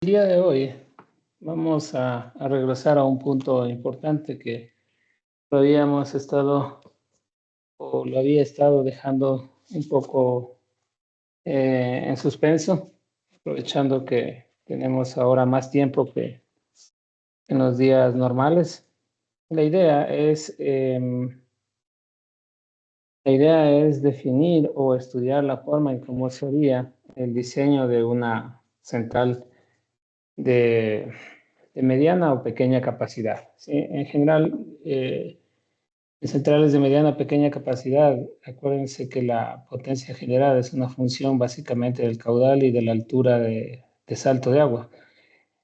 día de hoy vamos a regresar a un punto importante que lo habíamos estado o lo había estado dejando un poco en suspenso, aprovechando que tenemos ahora más tiempo que en los días normales. La idea es, la idea es definir o estudiar la forma en cómo sería el diseño de una central de, de mediana o pequeña capacidad. ¿Sí? En general, en centrales de mediana o pequeña capacidad, acuérdense que la potencia generada es una función básicamente del caudal y de la altura de salto de agua,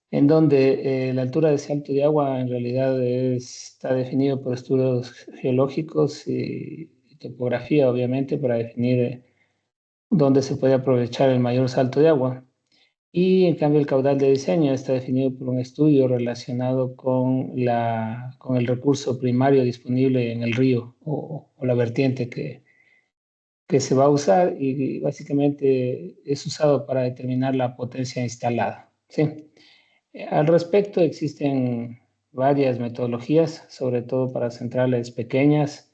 en donde la altura de salto de agua en realidad está definido por estudios geológicos y topografía, obviamente, para definir dónde se puede aprovechar el mayor salto de agua. Y en cambio el caudal de diseño está definido por un estudio relacionado con el recurso primario disponible en el río o la vertiente que se va a usar y básicamente es usado para determinar la potencia instalada. ¿Sí? Al respecto existen varias metodologías, sobre todo para centrales pequeñas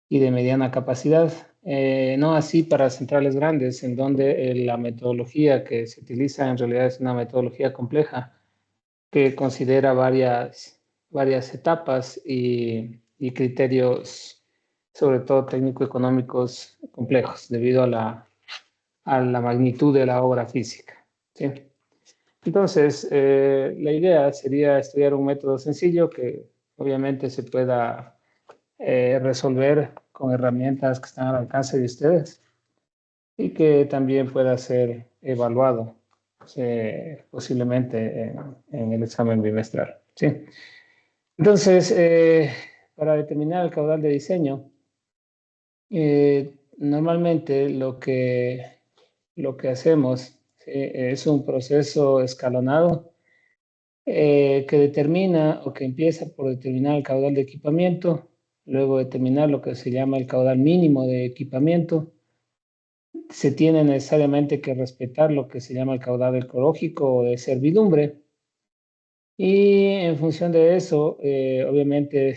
y de mediana capacidad. No así para centrales grandes, en donde la metodología que se utiliza en realidad es una metodología compleja que considera varias etapas y criterios, sobre todo técnico-económicos complejos, debido a la magnitud de la obra física. ¿Sí? Entonces, la idea sería estudiar un método sencillo que obviamente se pueda resolver con herramientas que están al alcance de ustedes y que también pueda ser evaluado posiblemente en el examen bimestral. ¿Sí? Entonces, para determinar el caudal de diseño, normalmente lo que hacemos es un proceso escalonado que determina o que empieza por determinar el caudal de equipamiento, luego determinar lo que se llama el caudal mínimo de equipamiento. Se tiene necesariamente que respetar lo que se llama el caudal ecológico o de servidumbre. Y en función de eso, obviamente,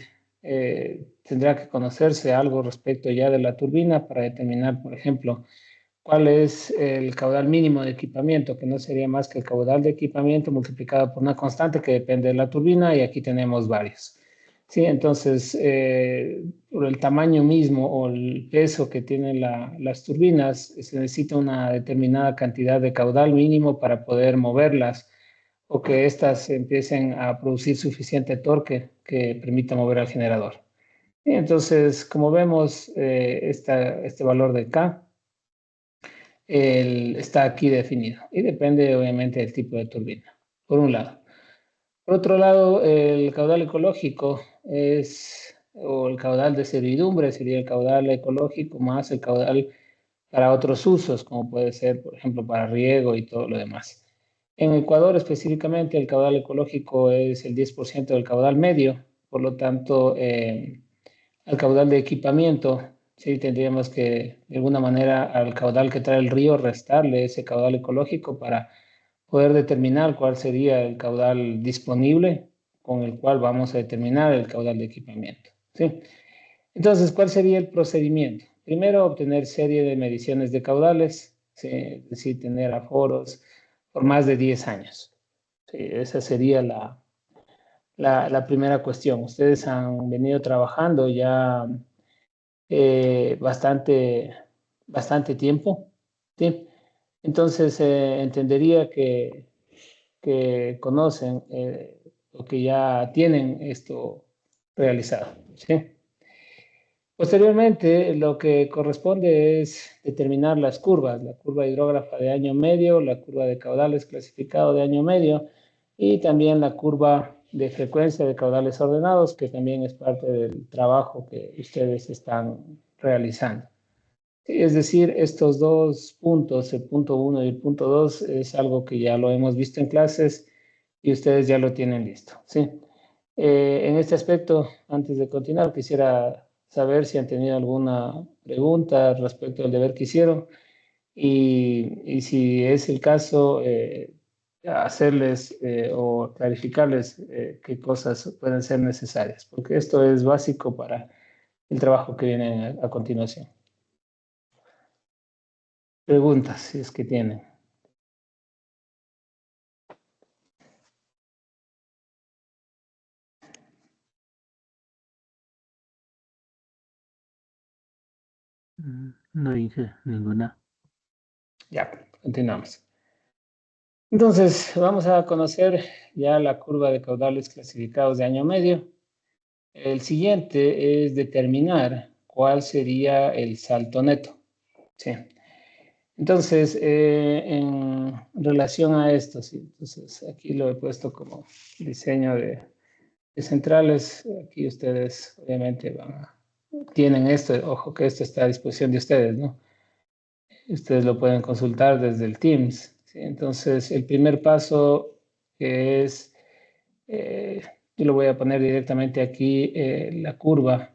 tendrá que conocerse algo respecto ya de la turbina para determinar, por ejemplo, cuál es el caudal mínimo de equipamiento, que no sería más que el caudal de equipamiento multiplicado por una constante que depende de la turbina, y aquí tenemos varios. Sí, entonces, por el tamaño mismo o el peso que tienen las turbinas, se necesita una determinada cantidad de caudal mínimo para poder moverlas o que éstas empiecen a producir suficiente torque que permita mover al generador. Y entonces, como vemos, este valor de K está aquí definido y depende obviamente del tipo de turbina, por un lado. Por otro lado, el caudal ecológico o el caudal de servidumbre sería el caudal ecológico más el caudal para otros usos, como puede ser, por ejemplo, para riego y todo lo demás. En Ecuador específicamente el caudal ecológico es el 10% del caudal medio, por lo tanto, al caudal de equipamiento, sí tendríamos que, de alguna manera, al caudal que trae el río, restarle ese caudal ecológico para poder determinar cuál sería el caudal disponible con el cual vamos a determinar el caudal de equipamiento. ¿Sí? Entonces, ¿cuál sería el procedimiento? Primero, obtener serie de mediciones de caudales, ¿sí? Es decir, tener aforos por más de 10 años. ¿Sí? Esa sería la primera cuestión. Ustedes han venido trabajando ya bastante tiempo, ¿sí? Entonces, entendería que conocen o que ya tienen esto realizado, ¿sí? Posteriormente, lo que corresponde es determinar las curvas, la curva hidrógrafa de año medio, la curva de caudales clasificado de año medio y también la curva de frecuencia de caudales ordenados, que también es parte del trabajo que ustedes están realizando. Es decir, estos dos puntos, el punto 1 y el punto 2, es algo que ya lo hemos visto en clases y ustedes ya lo tienen listo, ¿sí? En este aspecto, antes de continuar, quisiera saber si han tenido alguna pregunta respecto al deber que hicieron y si es el caso, hacerles o clarificarles qué cosas pueden ser necesarias, porque esto es básico para el trabajo que viene a continuación. Preguntas, si es que tienen. No hice ninguna. Ya, continuamos. Entonces, vamos a conocer ya la curva de caudales clasificados de año medio. El siguiente es determinar cuál sería el salto neto. Sí. Entonces, en relación a esto, sí, entonces aquí lo he puesto como diseño de centrales. Aquí ustedes obviamente tienen esto, ojo que esto está a disposición de ustedes, ¿no? Ustedes lo pueden consultar desde el Teams, ¿sí? Entonces, el primer paso es, eh, yo lo voy a poner directamente aquí, la curva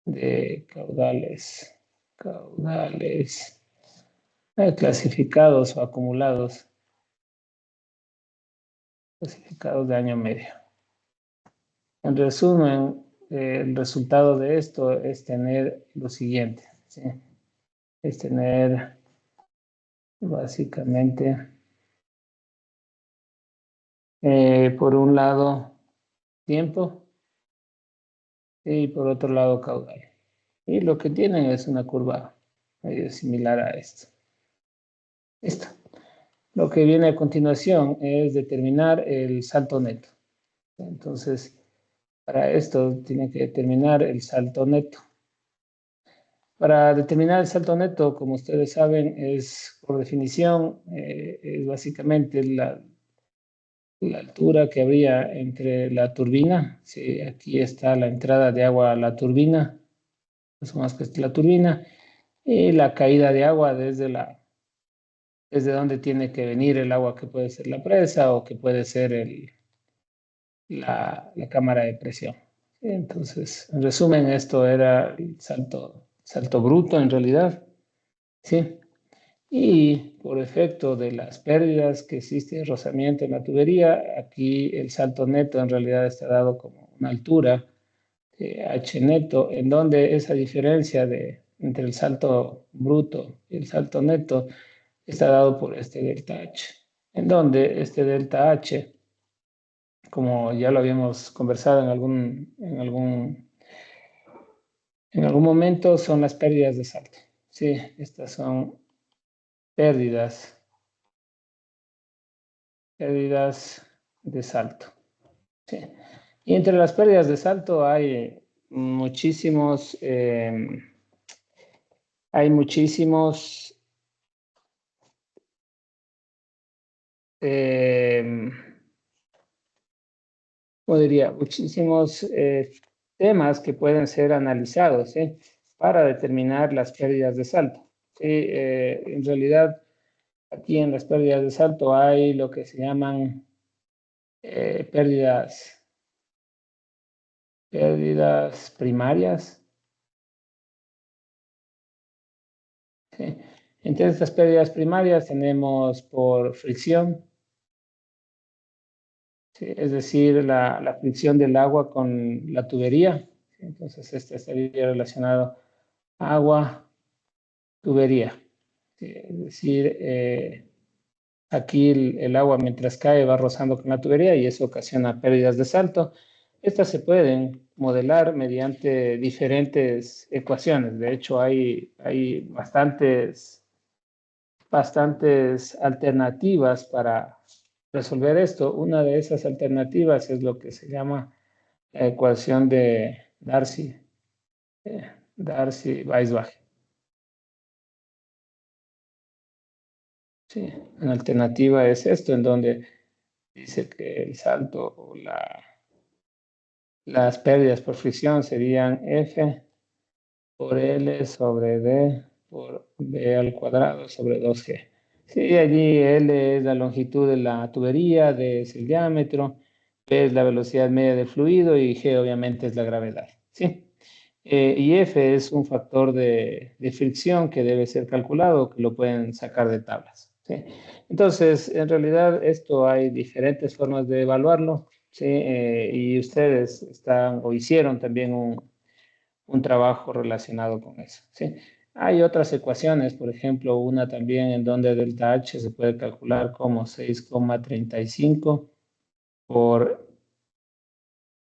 de caudales clasificados o acumulados, clasificados de año medio. En resumen, el resultado de esto es tener lo siguiente, ¿sí? Es tener básicamente, por un lado, tiempo y por otro lado, caudal. Y lo que tienen es una curva medio similar a esto. Listo. Lo que viene a continuación es determinar el salto neto. Entonces, para esto tiene que determinar el salto neto. Para determinar el salto neto, como ustedes saben, es por definición, es básicamente la altura que habría entre la turbina. Sí, aquí está la entrada de agua a la turbina, más o menos que es la turbina, y la caída de agua desde donde tiene que venir el agua, que puede ser la presa o que puede ser la cámara de presión. Entonces, en resumen, esto era el salto bruto en realidad, ¿sí? Y por efecto de las pérdidas que existe de rozamiento en la tubería, aquí el salto neto en realidad está dado como una altura de H neto, en donde esa diferencia entre el salto bruto y el salto neto está dado por este delta H, en donde este delta H, como ya lo habíamos conversado en algún momento, son las pérdidas de salto. Sí, estas son pérdidas de salto. Sí. Y entre las pérdidas de salto hay muchísimos eh, ¿cómo diría? Muchísimos temas que pueden ser analizados, ¿sí? Para determinar las pérdidas de salto. ¿Sí? En realidad, aquí en las pérdidas de salto hay lo que se llaman pérdidas primarias. ¿Sí? Entre estas pérdidas primarias tenemos por fricción, ¿sí? Es decir, la fricción del agua con la tubería. ¿Sí? Entonces, este estaría relacionado agua, tubería. ¿Sí? Es decir, aquí el agua mientras cae va rozando con la tubería y eso ocasiona pérdidas de salto. Estas se pueden modelar mediante diferentes ecuaciones. De hecho, hay bastantes alternativas para resolver esto. Una de esas alternativas es lo que se llama la ecuación de Darcy-Weisbach. Sí, una alternativa es esto, en donde dice que el salto o las pérdidas por fricción serían F por L sobre D por B al cuadrado sobre 2G. Sí, allí L es la longitud de la tubería, D es el diámetro, P es la velocidad media del fluido y G obviamente es la gravedad. ¿Sí? Y F es un factor de fricción que debe ser calculado, que lo pueden sacar de tablas. ¿sí? Entonces, en realidad, esto hay diferentes formas de evaluarlo, ¿sí? Y ustedes están o hicieron también un trabajo relacionado con eso, ¿sí? Hay otras ecuaciones, por ejemplo, una también en donde delta H se puede calcular como 6,35 por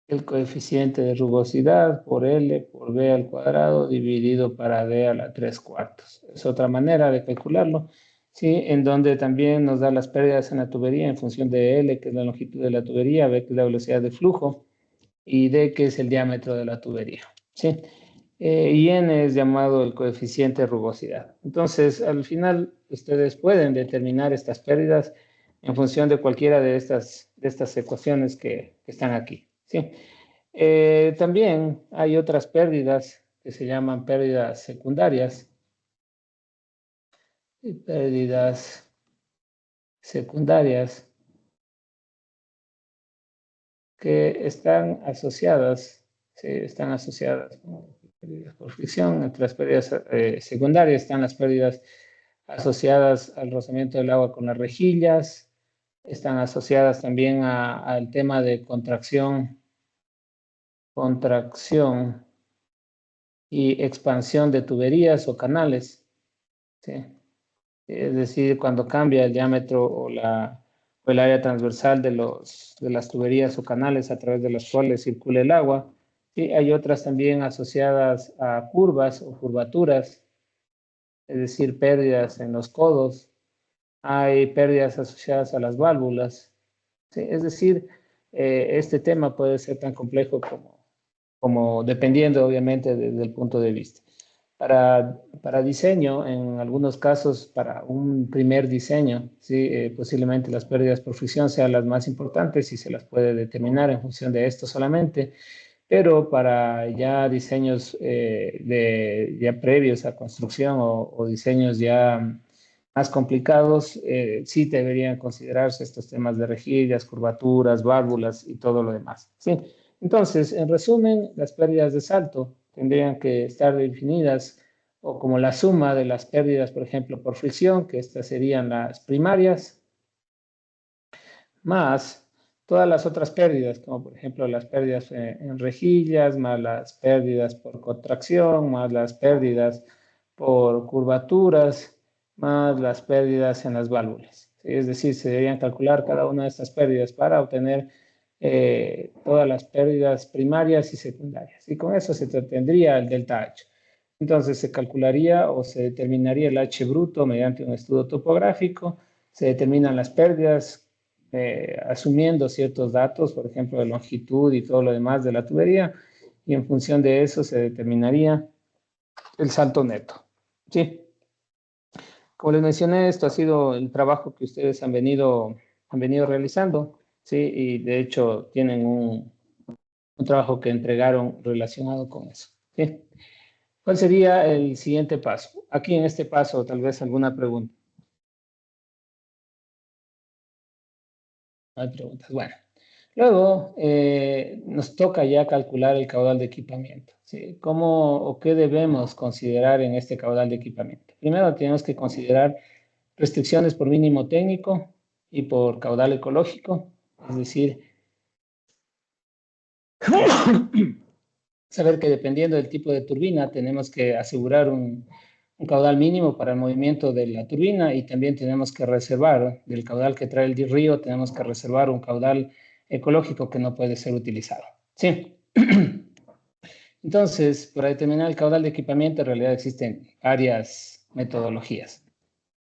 el coeficiente de rugosidad por L por B al cuadrado dividido para D a la 3 cuartos. Es otra manera de calcularlo, ¿sí? En donde también nos da las pérdidas en la tubería en función de L, que es la longitud de la tubería, B, que es la velocidad de flujo, y D, que es el diámetro de la tubería, ¿sí? Y N es llamado el coeficiente de rugosidad. Entonces, al final, ustedes pueden determinar estas pérdidas en función de cualquiera de estas ecuaciones que están aquí, ¿sí? También hay otras pérdidas que se llaman pérdidas secundarias. Y pérdidas secundarias que están asociadas, sí, están asociadas con pérdidas por fricción. Entre las pérdidas secundarias están las pérdidas asociadas al rozamiento del agua con las rejillas, están asociadas también al tema de contracción y expansión de tuberías o canales, ¿sí? Es decir, cuando cambia el diámetro o el área transversal de las tuberías o canales a través de los cuales circula el agua. Y hay otras también asociadas a curvas o curvaturas, es decir, pérdidas en los codos. Hay pérdidas asociadas a las válvulas. ¿Sí? Es decir, este tema puede ser tan complejo como dependiendo, obviamente, del punto de vista. Para diseño, en algunos casos, para un primer diseño, ¿sí? Posiblemente las pérdidas por fricción sean las más importantes y se las puede determinar en función de esto solamente, pero para ya diseños ya previos a construcción o diseños ya más complicados, sí deberían considerarse estos temas de rejillas, curvaturas, válvulas y todo lo demás, ¿sí? Entonces, en resumen, las pérdidas de salto tendrían que estar definidas o como la suma de las pérdidas, por ejemplo, por fricción, que estas serían las primarias, más todas las otras pérdidas, como por ejemplo las pérdidas en rejillas, más las pérdidas por contracción, más las pérdidas por curvaturas, más las pérdidas en las válvulas. ¿Sí? Es decir, se deberían calcular cada una de estas pérdidas para obtener todas las pérdidas primarias y secundarias. Y con eso se tendría el delta H. Entonces se calcularía o se determinaría el H bruto mediante un estudio topográfico, se determinan las pérdidas asumiendo ciertos datos, por ejemplo, de longitud y todo lo demás de la tubería, y en función de eso se determinaría el salto neto. ¿Sí? Como les mencioné, esto ha sido el trabajo que ustedes han venido realizando, ¿sí? Y de hecho tienen un trabajo que entregaron relacionado con eso. ¿Sí? ¿Cuál sería el siguiente paso? Aquí en este paso, tal vez alguna pregunta. No hay preguntas. Bueno, luego nos toca ya calcular el caudal de equipamiento. ¿Sí? ¿Cómo o qué debemos considerar en este caudal de equipamiento? Primero tenemos que considerar restricciones por mínimo técnico y por caudal ecológico, es decir, saber que dependiendo del tipo de turbina tenemos que asegurar un caudal mínimo para el movimiento de la turbina y también tenemos que reservar del caudal que trae el río, tenemos que reservar un caudal ecológico que no puede ser utilizado. Sí. Entonces, para determinar el caudal de equipamiento, en realidad existen varias metodologías.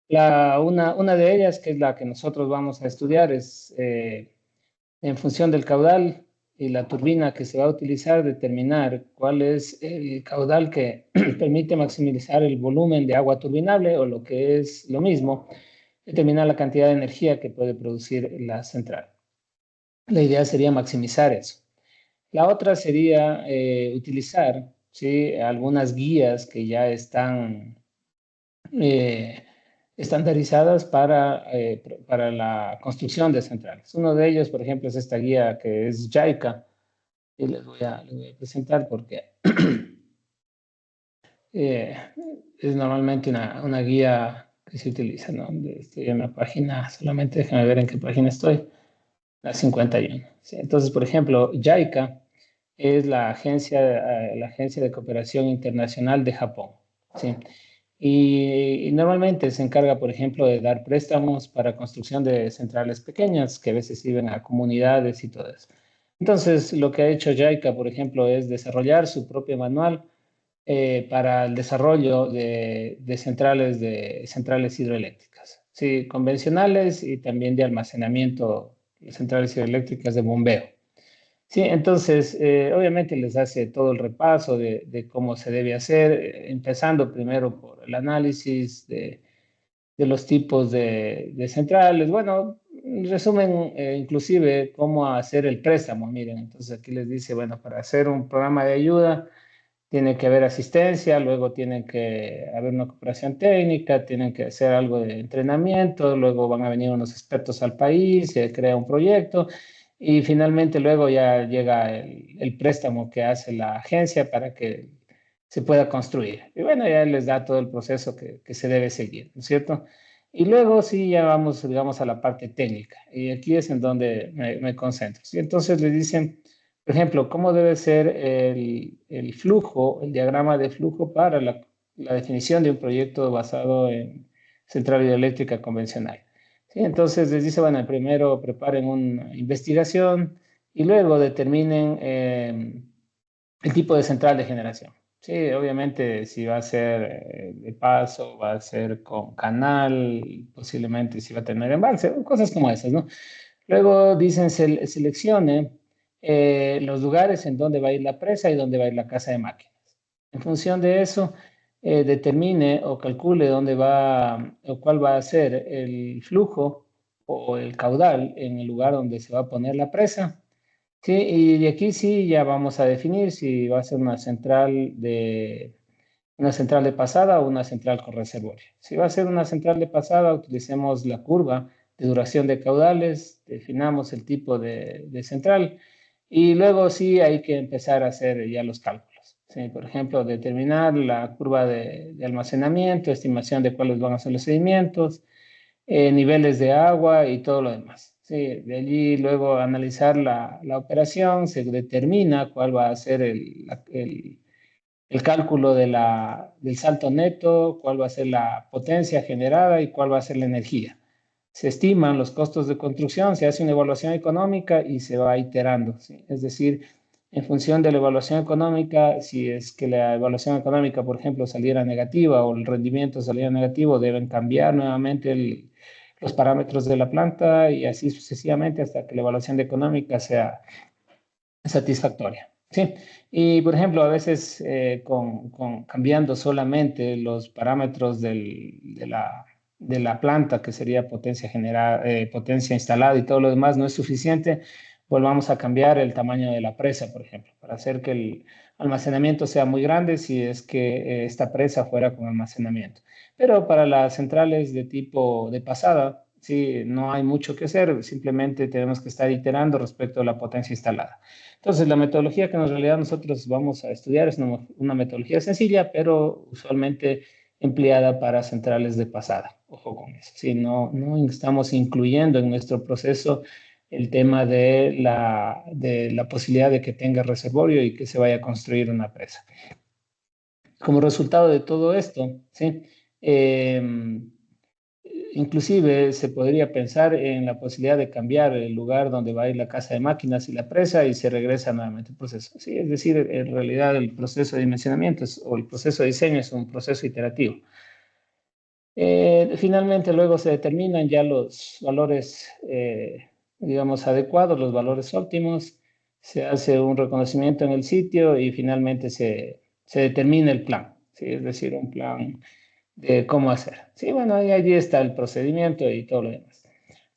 Una de ellas, que es la que nosotros vamos a estudiar, es en función del caudal y la turbina que se va a utilizar, determinar cuál es el caudal que permite maximizar el volumen de agua turbinable o lo que es lo mismo, determinar la cantidad de energía que puede producir la central. La idea sería maximizar eso. La otra sería utilizar, ¿sí?, algunas guías que ya están estandarizadas para la construcción de centrales. Uno de ellos, por ejemplo, es esta guía que es JICA, y les voy a presentar porque eh, es normalmente una guía que se utiliza, ¿no? Estoy en la página, solamente déjame ver en qué página estoy, la 51. ¿Sí? Entonces, por ejemplo, JICA es la agencia de cooperación internacional de Japón, ¿sí? Y normalmente se encarga, por ejemplo, de dar préstamos para construcción de centrales pequeñas que a veces sirven a comunidades y todo eso. Entonces, lo que ha hecho JICA, por ejemplo, es desarrollar su propio manual para el desarrollo de centrales hidroeléctricas, sí, convencionales y también de almacenamiento, centrales hidroeléctricas de bombeo. Sí, entonces, obviamente les hace todo el repaso de cómo se debe hacer, empezando primero por el análisis de los tipos de centrales. Bueno, resumen, inclusive cómo hacer el préstamo. Miren, entonces aquí les dice, bueno, para hacer un programa de ayuda tiene que haber asistencia, luego tiene que haber una cooperación técnica, tienen que hacer algo de entrenamiento, luego van a venir unos expertos al país, se crea un proyecto y finalmente luego ya llega el préstamo que hace la agencia para que se pueda construir. Y bueno, ya les da todo el proceso que se debe seguir, ¿no es cierto? Y luego sí, ya vamos, digamos, a la parte técnica. Y aquí es en donde me concentro. ¿Sí? Entonces les dicen, por ejemplo, cómo debe ser el flujo, el diagrama de flujo para la definición de un proyecto basado en central hidroeléctrica convencional. ¿Sí? Entonces les dice, bueno, primero preparen una investigación y luego determinen el tipo de central de generación. Sí, obviamente si va a ser de paso, va a ser con canal, posiblemente si va a tener embalse, cosas como esas, ¿no? Luego dicen seleccione los lugares en donde va a ir la presa y dónde va a ir la casa de máquinas. En función de eso, determine o calcule dónde va o cuál va a ser el flujo o el caudal en el lugar donde se va a poner la presa. Sí, y de aquí sí ya vamos a definir si va a ser una central de pasada o una central con reservorio. Si va a ser una central de pasada, utilicemos la curva de duración de caudales, definamos el tipo de central y luego sí hay que empezar a hacer ya los cálculos. ¿Sí? Por ejemplo, determinar la curva de almacenamiento, estimación de cuáles van a ser los sedimentos, niveles de agua y todo lo demás. Sí, de allí luego analizar la operación, se determina cuál va a ser el cálculo del salto neto, cuál va a ser la potencia generada y cuál va a ser la energía. Se estiman los costos de construcción, se hace una evaluación económica y se va iterando. ¿Sí? Es decir, en función de la evaluación económica, si es que la evaluación económica, por ejemplo, saliera negativa o el rendimiento saliera negativo, deben cambiar nuevamente los parámetros de la planta y así sucesivamente hasta que la evaluación económica sea satisfactoria. Sí, y por ejemplo, a veces cambiando solamente los parámetros de la planta, que sería potencia generada, potencia instalada y todo lo demás, no es suficiente, volvamos a cambiar el tamaño de la presa, por ejemplo, para hacer que el almacenamiento sea muy grande si es que esta presa fuera con almacenamiento. Pero para las centrales de tipo de pasada, sí, no hay mucho que hacer, simplemente tenemos que estar iterando respecto a la potencia instalada. Entonces, la metodología que en realidad nosotros vamos a estudiar es una metodología sencilla, pero usualmente empleada para centrales de pasada. Ojo con eso. Sí, no estamos incluyendo en nuestro proceso el tema de la posibilidad de que tenga reservorio y que se vaya a construir una presa. Como resultado de todo esto, ¿sí? Inclusive se podría pensar en la posibilidad de cambiar el lugar donde va a ir la casa de máquinas y la presa y se regresa nuevamente el proceso. Sí, es decir, en realidad el proceso de dimensionamiento o el proceso de diseño es un proceso iterativo. Finalmente luego se determinan ya los valores, digamos, adecuados, los valores óptimos, se hace un reconocimiento en el sitio y finalmente se determina el plan, ¿sí? Es decir, un plan de cómo hacer. Sí, bueno, y allí está el procedimiento y todo lo demás.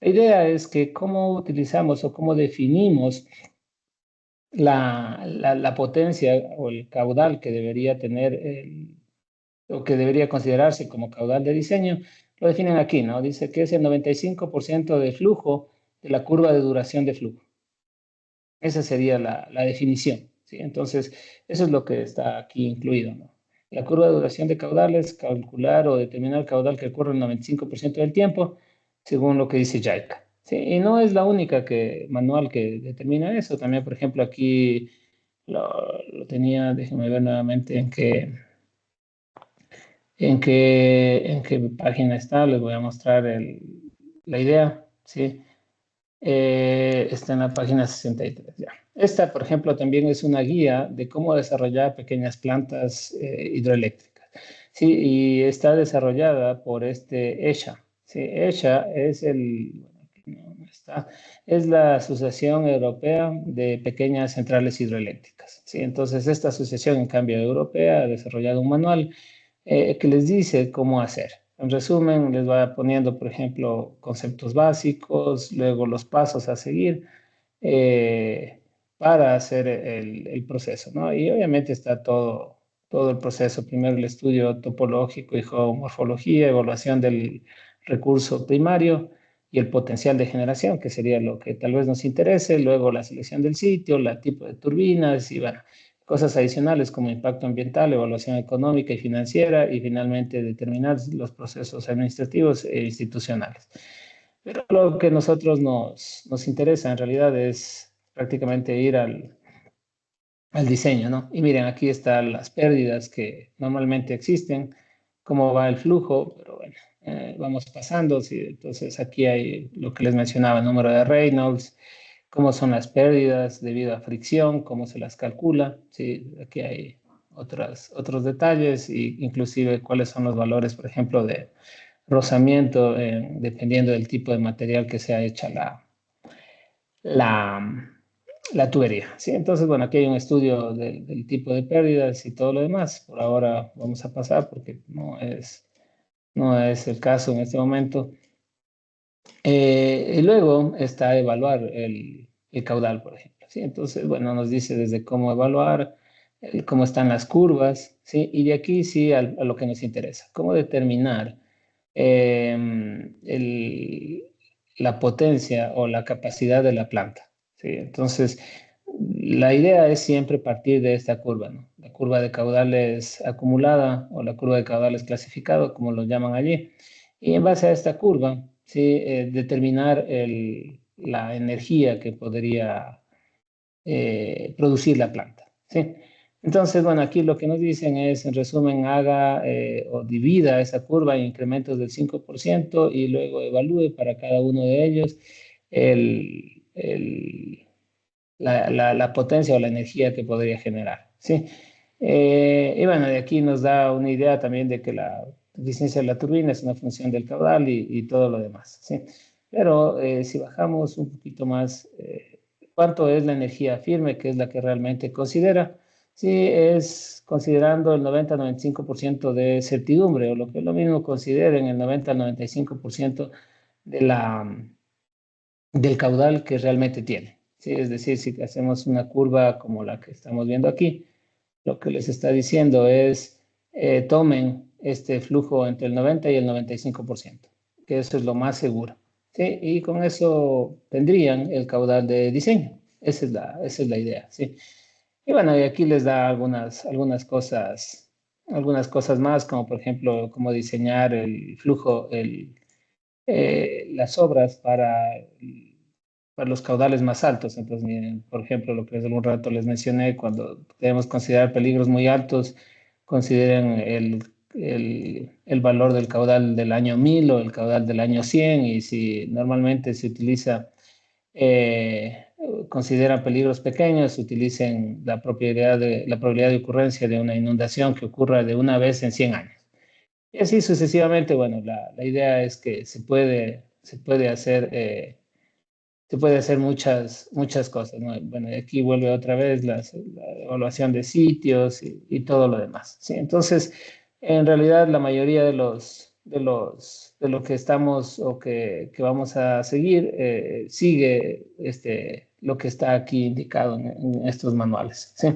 La idea es que cómo utilizamos o cómo definimos la potencia o el caudal que debería tener o que debería considerarse como caudal de diseño, lo definen aquí, ¿no? Dice que es el 95% de flujo de la curva de duración de flujo. Esa sería la definición, ¿sí? Entonces, eso es lo que está aquí incluido, ¿no? La curva de duración de caudales, calcular o determinar el caudal que ocurre el 95% del tiempo, según lo que dice JICA. Sí, y no es la única manual que determina eso. También, por ejemplo, aquí lo tenía, déjenme ver nuevamente en qué página está. Les voy a mostrar la idea. ¿Sí? Está en la página 63. Ya. Esta, por ejemplo, también es una guía de cómo desarrollar pequeñas plantas hidroeléctricas. Sí, y está desarrollada por ESHA. Sí, ESHA es no está, es la Asociación Europea de Pequeñas Centrales Hidroeléctricas. Sí, entonces, esta asociación, en cambio, europea, ha desarrollado un manual que les dice cómo hacer. En resumen, les va poniendo, por ejemplo, conceptos básicos, luego los pasos a seguir eh, para hacer el proceso, ¿no? Y obviamente está todo el proceso. Primero el estudio topológico y geomorfología, evaluación del recurso primario y el potencial de generación, que sería lo que tal vez nos interese. Luego la selección del sitio, el tipo de turbinas y, bueno, cosas adicionales como impacto ambiental, evaluación económica y financiera y finalmente determinar los procesos administrativos e institucionales. Pero lo que a nosotros nos interesa en realidad es prácticamente ir al diseño, ¿no? Y miren, aquí están las pérdidas que normalmente existen, cómo va el flujo, pero bueno, vamos pasando. Sí, entonces aquí hay lo que les mencionaba, el número de Reynolds, cómo son las pérdidas debido a fricción, cómo se las calcula. Sí, aquí hay otros detalles, e inclusive cuáles son los valores, por ejemplo, de rozamiento, dependiendo del tipo de material que sea hecha la, la tubería. ¿Sí? Entonces, bueno, aquí hay un estudio del tipo de pérdidas y todo lo demás. Por ahora vamos a pasar porque no es el caso en este momento. Y luego está evaluar el caudal, por ejemplo. ¿Sí? Entonces, bueno, nos dice desde cómo evaluar, cómo están las curvas, ¿sí? Y de aquí sí a lo que nos interesa, cómo determinar la potencia o la capacidad de la planta. ¿Sí? Entonces, la idea es siempre partir de esta curva, ¿no? La curva de caudales acumulada o la curva de caudales clasificado, como lo llaman allí. Y en base a esta curva, ¿sí? Determinar la energía que podría producir la planta. ¿Sí? Entonces, bueno, aquí lo que nos dicen es, en resumen, haga o divida esa curva en incrementos del 5% y luego evalúe para cada uno de ellos el, el, la potencia o la energía que podría generar. ¿Sí? Y bueno, de aquí nos da una idea también de que la eficiencia de la turbina es una función del caudal y todo lo demás. ¿Sí? Pero si bajamos un poquito más, ¿cuánto es la energía firme, que es la que realmente considera? Sí, es considerando el 90-95% de certidumbre, o lo que es lo mismo, consideren el 90-95% de del caudal que realmente tiene. ¿Sí? Es decir, si hacemos una curva como la que estamos viendo aquí, lo que les está diciendo es, tomen este flujo entre el 90 y el 95%, que eso es lo más seguro. ¿Sí? Y con eso tendrían el caudal de diseño. Esa es la idea. ¿Sí? Y bueno, y aquí les da algunas cosas más, como por ejemplo, cómo diseñar el flujo, las obras para los caudales más altos. Entonces, miren, por ejemplo, lo que hace un rato les mencioné, cuando debemos considerar peligros muy altos, consideren el valor del caudal del año 1000 o el caudal del año 100, y si normalmente se utiliza, eh, consideran peligros pequeños, utilicen la probabilidad de ocurrencia de una inundación que ocurra de una vez en 100 años. Y así sucesivamente. Bueno, la idea es que se puede hacer muchas cosas, ¿no? Bueno, y aquí vuelve otra vez la evaluación de sitios y todo lo demás, ¿sí? Entonces, en realidad, la mayoría de lo que estamos o que vamos a seguir, sigue lo que está aquí indicado en estos manuales, ¿sí?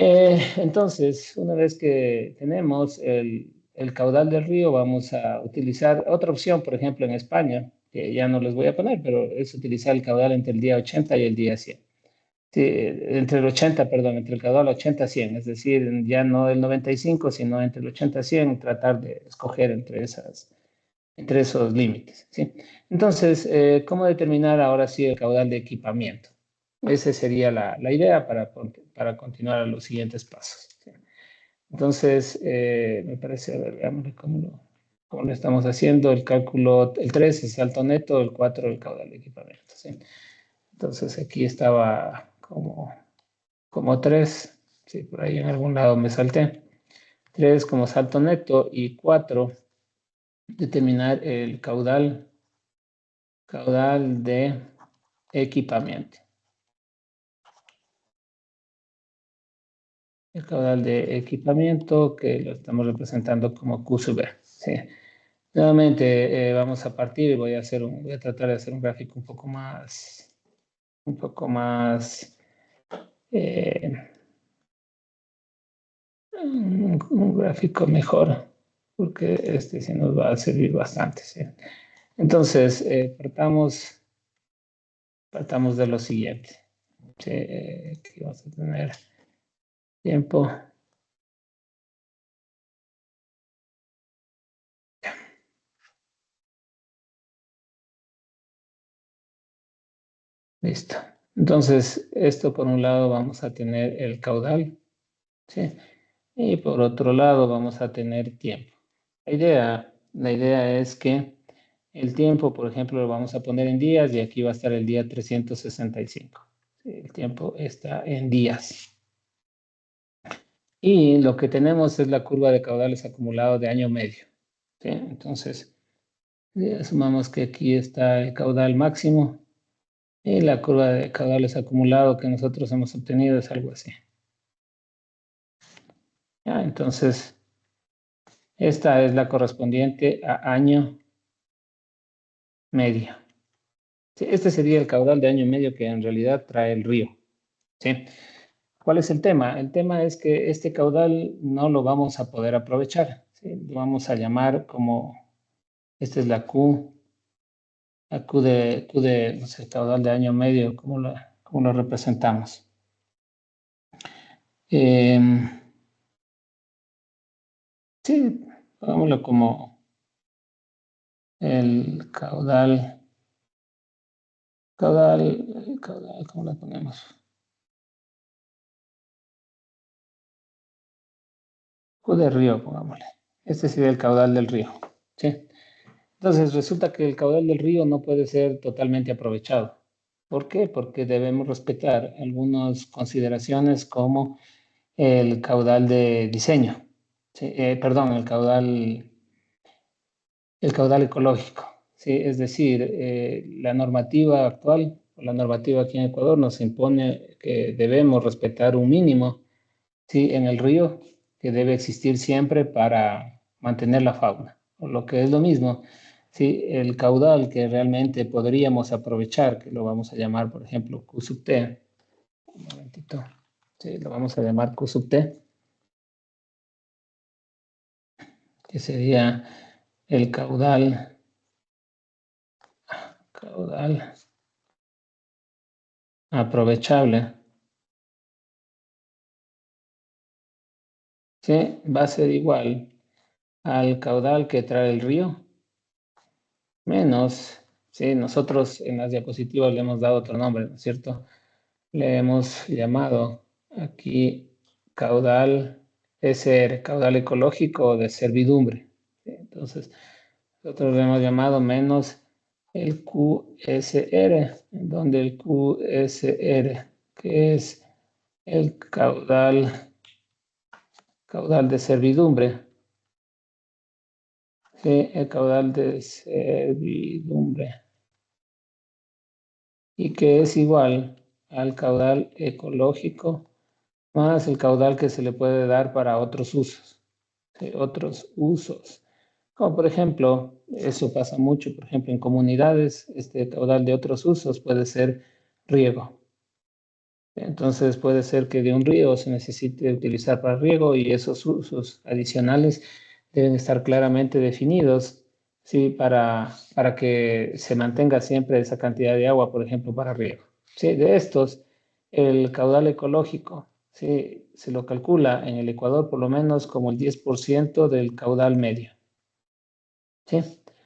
Entonces, una vez que tenemos el caudal del río, vamos a utilizar otra opción, por ejemplo, en España, que ya no les voy a poner, pero es utilizar el caudal entre el día 80 y el día 100. Sí, entre el 80, perdón, entre el caudal 80 a 100, es decir, ya no el 95, sino entre el 80 a 100, tratar de escoger entre esos límites, ¿sí? Entonces, ¿cómo determinar ahora sí el caudal de equipamiento? Esa sería la idea para continuar a los siguientes pasos, ¿sí? Entonces, me parece, a ver, veamos cómo lo estamos haciendo. El cálculo, el 3 es salto neto, el 4 el caudal de equipamiento, ¿sí? Entonces, aquí estaba como 3, sí, por ahí en algún lado me salté. 3 como salto neto y 4 determinar el caudal de equipamiento. El caudal de equipamiento que lo estamos representando como Q sub B. ¿Sí? Nuevamente vamos a partir y voy a tratar de hacer un gráfico un poco más, eh, un gráfico mejor, porque este sí nos va a servir bastante. ¿Sí? Entonces, partamos de lo siguiente. ¿Sí? Aquí vamos a tener tiempo. Listo. Entonces, esto por un lado vamos a tener el caudal, ¿sí? Y por otro lado vamos a tener tiempo. La idea es que el tiempo, por ejemplo, lo vamos a poner en días y aquí va a estar el día 365. ¿Sí? El tiempo está en días. Y lo que tenemos es la curva de caudales acumulados de año medio. ¿Sí? Entonces, asumamos que aquí está el caudal máximo y la curva de caudales acumulado que nosotros hemos obtenido es algo así. ¿Ya? Entonces, esta es la correspondiente a año medio. Sí, este sería el caudal de año medio que en realidad trae el río. ¿Sí? ¿Cuál es el tema? El tema es que este caudal no lo vamos a poder aprovechar. ¿Sí? Lo vamos a llamar como, esta es la Q de no sé, caudal de año medio, ¿cómo lo representamos? Sí, hagámoslo como el caudal, ¿cómo lo ponemos? Q de río, pongámosle. Este sería el caudal del río. ¿Sí? Entonces resulta que el caudal del río no puede ser totalmente aprovechado. ¿Por qué? Porque debemos respetar algunas consideraciones como el caudal de diseño. ¿Sí? Perdón, el caudal ecológico. ¿Sí? Es decir, la normativa actual, o la normativa aquí en Ecuador nos impone que debemos respetar un mínimo, ¿sí? En el río que debe existir siempre para mantener la fauna. O lo que es lo mismo, ¿sí? El caudal que realmente podríamos aprovechar, que lo vamos a llamar, por ejemplo, Q sub T. Un momentito. Sí, lo vamos a llamar Q sub T, que sería el caudal aprovechable. ¿Sí? Va a ser igual al caudal que trae el río, menos, ¿sí? Nosotros en las diapositivas le hemos dado otro nombre, ¿no es cierto? Le hemos llamado aquí caudal SR, caudal ecológico de servidumbre. ¿Sí? Entonces, nosotros le hemos llamado menos el QSR, donde el QSR, que es el caudal de servidumbre, ¿sí? El caudal de servidumbre, y que es igual al caudal ecológico más el caudal que se le puede dar para otros usos. ¿Sí? Otros usos. Como por ejemplo, eso pasa mucho, por ejemplo, en comunidades, este caudal de otros usos puede ser riego. Entonces puede ser que de un río se necesite utilizar para riego y esos usos adicionales deben estar claramente definidos, ¿sí? Para que se mantenga siempre esa cantidad de agua, por ejemplo, para riego. ¿Sí? De estos El caudal ecológico, ¿sí? Se lo calcula en el Ecuador por lo menos como el 10% del caudal medio, ¿sí?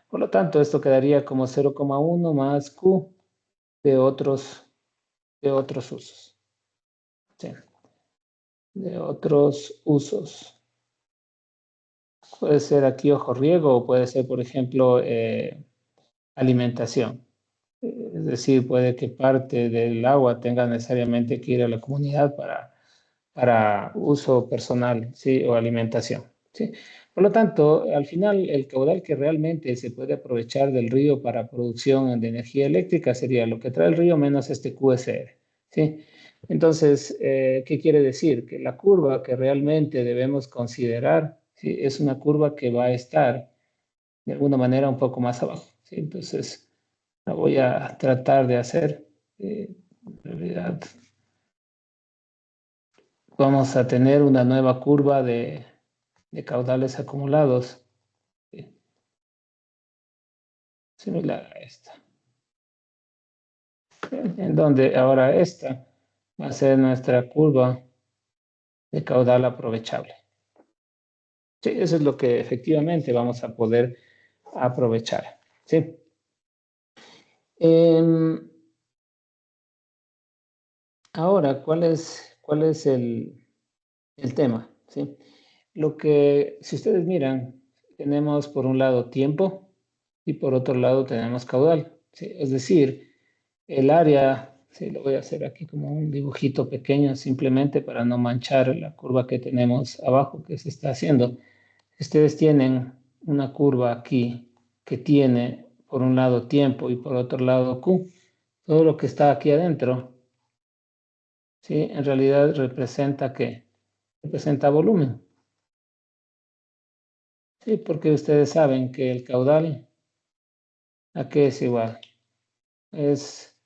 Por lo tanto, esto quedaría como 0,1 más Q de otros usos, ¿sí? De otros usos. Puede ser aquí ojo riego o puede ser, por ejemplo, alimentación. Es decir, puede que parte del agua tenga necesariamente que ir a la comunidad para uso personal, ¿sí? O alimentación, ¿sí? Por lo tanto, al final, el caudal que realmente se puede aprovechar del río para producción de energía eléctrica sería lo que trae el río menos este QSR, ¿sí? Entonces, ¿qué quiere decir? Que la curva que realmente debemos considerar, ¿sí? Es una curva que va a estar de alguna manera un poco más abajo, ¿sí? Entonces, la voy a tratar de hacer. En realidad, vamos a tener una nueva curva de caudales acumulados, ¿sí? Similar a esta, en donde ahora esta va a ser nuestra curva de caudal aprovechable. Sí, eso es lo que efectivamente vamos a poder aprovechar, ¿sí? Em, Ahora, ¿cuál es el tema? ¿Sí? Lo que, si ustedes miran, tenemos por un lado tiempo y por otro lado tenemos caudal, ¿sí? Es decir, el área, sí, lo voy a hacer aquí como un dibujito pequeño simplemente para no manchar la curva que tenemos abajo que se está haciendo. Ustedes tienen una curva aquí que tiene por un lado tiempo y por otro lado Q. Todo lo que está aquí adentro, ¿sí? En realidad representa ¿qué? Representa volumen. Sí, porque ustedes saben que el caudal, ¿a qué es igual? Es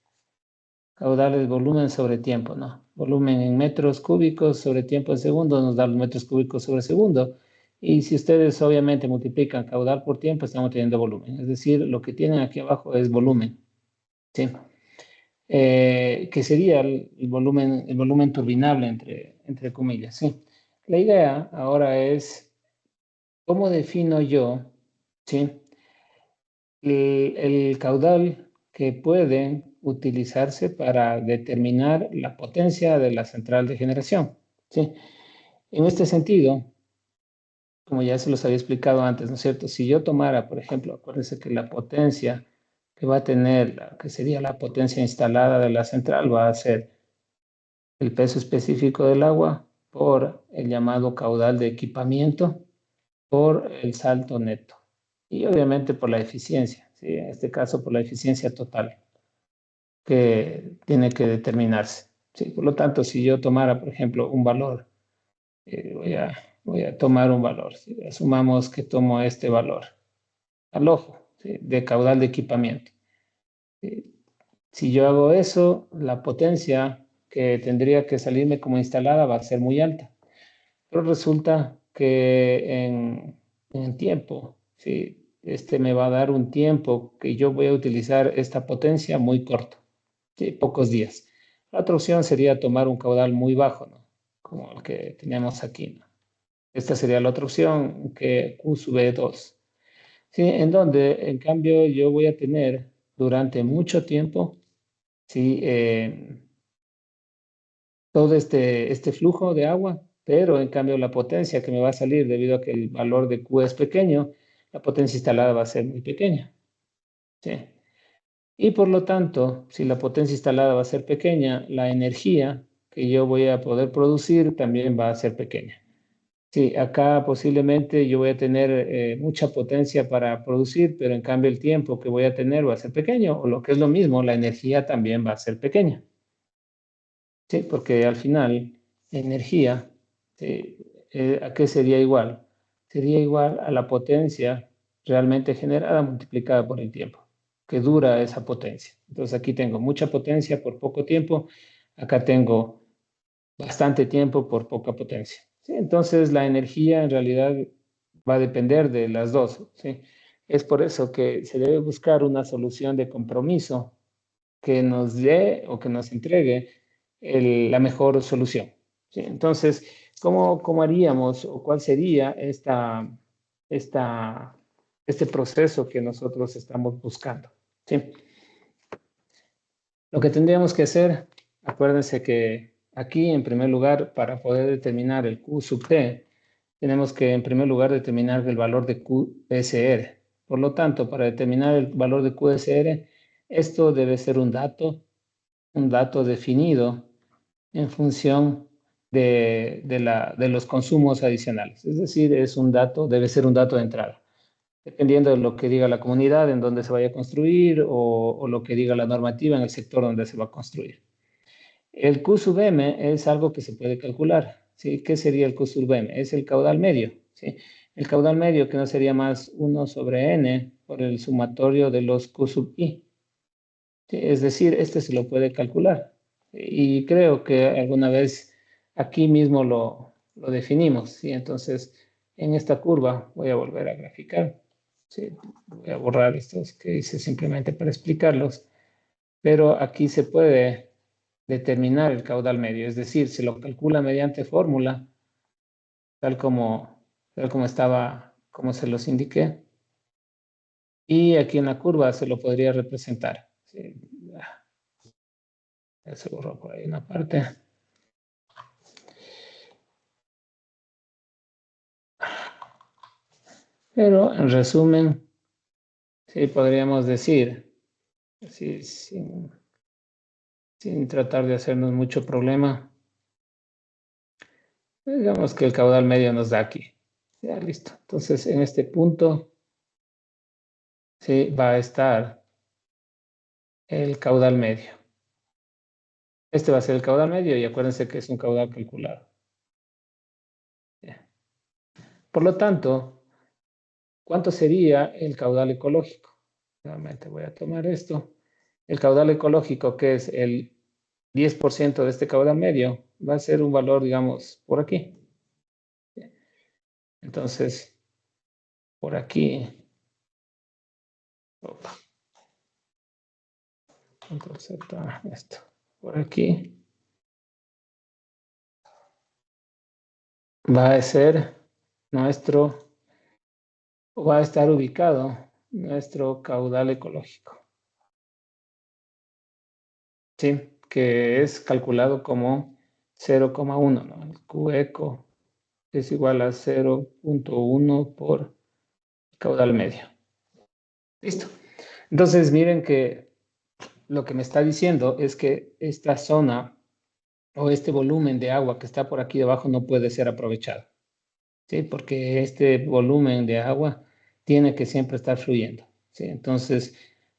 caudal es volumen sobre tiempo, ¿no? Volumen en metros cúbicos sobre tiempo en segundo nos da los metros cúbicos sobre segundo. Y si ustedes obviamente multiplican caudal por tiempo, estamos teniendo volumen. Es decir, lo que tienen aquí abajo es volumen, ¿sí? Que sería el volumen turbinable, entre comillas, ¿sí? La idea ahora es, ¿cómo defino yo, ¿sí? El caudal que puede utilizarse para determinar la potencia de la central de generación, ¿sí? En este sentido, como ya se los había explicado antes, ¿no es cierto? Si yo tomara, por ejemplo, acuérdense que la potencia que va a tener, que sería la potencia instalada de la central, va a ser el peso específico del agua por el llamado caudal de equipamiento por el salto neto y obviamente por la eficiencia, ¿sí? En este caso por la eficiencia total que tiene que determinarse, ¿sí? Por lo tanto, si yo tomara, por ejemplo, un valor, voy a tomar un valor, ¿sí? Asumamos que tomo este valor al ojo, ¿sí? De caudal de equipamiento. ¿Sí? Si yo hago eso, la potencia que tendría que salirme como instalada va a ser muy alta. Pero resulta que en tiempo, ¿sí? Este me va a dar un tiempo que yo voy a utilizar esta potencia muy corto, ¿sí? Pocos días. La otra opción sería tomar un caudal muy bajo, ¿no? Como el que tenemos aquí, ¿no? Esta sería la otra opción, que Q sube 2, ¿sí? En donde, en cambio, yo voy a tener durante mucho tiempo, ¿sí? Todo este flujo de agua, pero en cambio la potencia que me va a salir debido a que el valor de Q es pequeño, la potencia instalada va a ser muy pequeña, ¿sí? Y por lo tanto, si la potencia instalada va a ser pequeña, la energía que yo voy a poder producir también va a ser pequeña. Sí, acá posiblemente yo voy a tener mucha potencia para producir, pero en cambio el tiempo que voy a tener va a ser pequeño, o lo que es lo mismo, la energía también va a ser pequeña. Sí, porque al final, energía, sí, ¿a qué sería igual? Sería igual a la potencia realmente generada multiplicada por el tiempo, que dura esa potencia. Entonces aquí tengo mucha potencia por poco tiempo, acá tengo bastante tiempo por poca potencia. ¿Sí? Entonces la energía en realidad va a depender de las dos. ¿Sí? Es por eso que se debe buscar una solución de compromiso que nos dé o que nos entregue la mejor solución. ¿Sí? Entonces, ¿cómo haríamos o cuál sería este proceso que nosotros estamos buscando? ¿Sí? Lo que tendríamos que hacer, acuérdense que aquí, en primer lugar, para poder determinar el Q sub T, tenemos que, en primer lugar, determinar el valor de QSR. Por lo tanto, para determinar el valor de QSR, esto debe ser un dato definido en función de los consumos adicionales. Es decir, debe ser un dato de entrada, dependiendo de lo que diga la comunidad en donde se vaya a construir o lo que diga la normativa en el sector donde se va a construir. El Q sub M es algo que se puede calcular. ¿Sí? ¿Qué sería el Q sub M? Es el caudal medio. ¿Sí? El caudal medio que no sería más 1 sobre N por el sumatorio de los Q sub I. ¿Sí? Es decir, este se lo puede calcular. Y creo que alguna vez aquí mismo lo definimos. ¿Sí? Entonces, en esta curva voy a volver a graficar. ¿Sí? Voy a borrar estos que hice simplemente para explicarlos. Pero aquí se puede determinar el caudal medio, es decir, se lo calcula mediante fórmula, tal como, como se los indiqué. Y aquí en la curva se lo podría representar. Sí, ya se borró por ahí una parte. Pero en resumen, sí podríamos decir, sí, sin tratar de hacernos mucho problema, digamos que el caudal medio nos da aquí. Ya listo. Entonces, en este punto, sí va a estar el caudal medio. Este va a ser el caudal medio y acuérdense que es un caudal calculado. Por lo tanto, ¿cuánto sería el caudal ecológico? Nuevamente voy a tomar esto. El caudal ecológico, que es el 10% de este caudal medio, va a ser un valor, digamos, por aquí. Entonces, por aquí, opa, esto, por aquí, va a ser nuestro, va a estar ubicado nuestro caudal ecológico. ¿Sí? Que es calculado como 0,1, ¿no? El Qeco es igual a 0,1 por caudal medio. Listo. Entonces, miren que lo que me está diciendo es que esta zona o este volumen de agua que está por aquí debajo no puede ser aprovechado. ¿Sí? Porque este volumen de agua tiene que siempre estar fluyendo. ¿Sí? Entonces,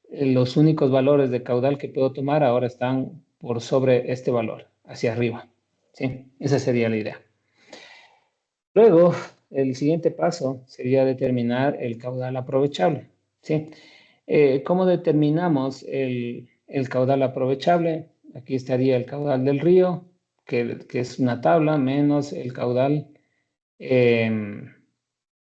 los únicos valores de caudal que puedo tomar ahora están por sobre este valor, hacia arriba. ¿Sí? Esa sería la idea. Luego, el siguiente paso sería determinar el caudal aprovechable. ¿Sí? ¿Cómo determinamos el caudal aprovechable? Aquí estaría el caudal del río, que es una tabla, menos el caudal de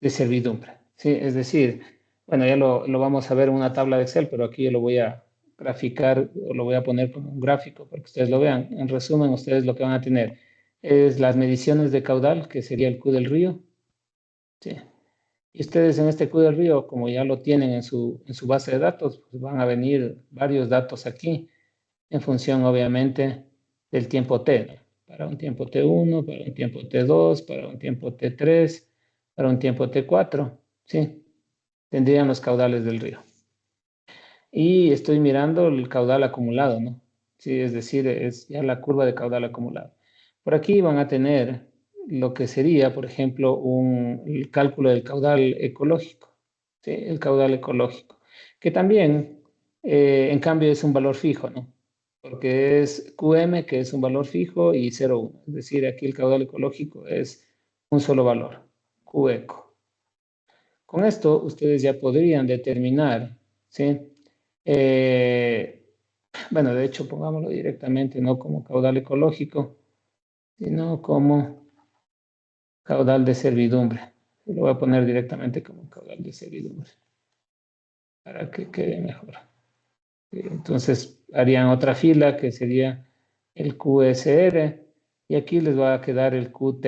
servidumbre. ¿Sí? Es decir, bueno, ya lo vamos a ver en una tabla de Excel, pero aquí yo lo voy a graficar o lo voy a poner como un gráfico para que ustedes lo vean. En resumen, ustedes lo que van a tener es las mediciones de caudal, que sería el Q del río. ¿Sí? Y ustedes en este Q del río, como ya lo tienen en su base de datos, pues van a venir varios datos aquí en función, obviamente, del tiempo t, ¿no? Para un tiempo t1, para un tiempo t2, para un tiempo t3, para un tiempo t4, ¿sí? Tendrían los caudales del río. Y estoy mirando el caudal acumulado, ¿no? Sí, es decir, es ya la curva de caudal acumulado. Por aquí van a tener lo que sería, por ejemplo, el cálculo del caudal ecológico, ¿sí? El caudal ecológico, que también, en cambio, es un valor fijo, ¿no? Porque es QM, que es un valor fijo, y 0,1. Es decir, aquí el caudal ecológico es un solo valor, QECO. Con esto, ustedes ya podrían determinar, ¿sí? Eh, bueno, de hecho, pongámoslo directamente, no como caudal ecológico, sino como caudal de servidumbre. Lo voy a poner directamente como caudal de servidumbre para que quede mejor. Entonces, harían otra fila que sería el QSR, y aquí les va a quedar el QT,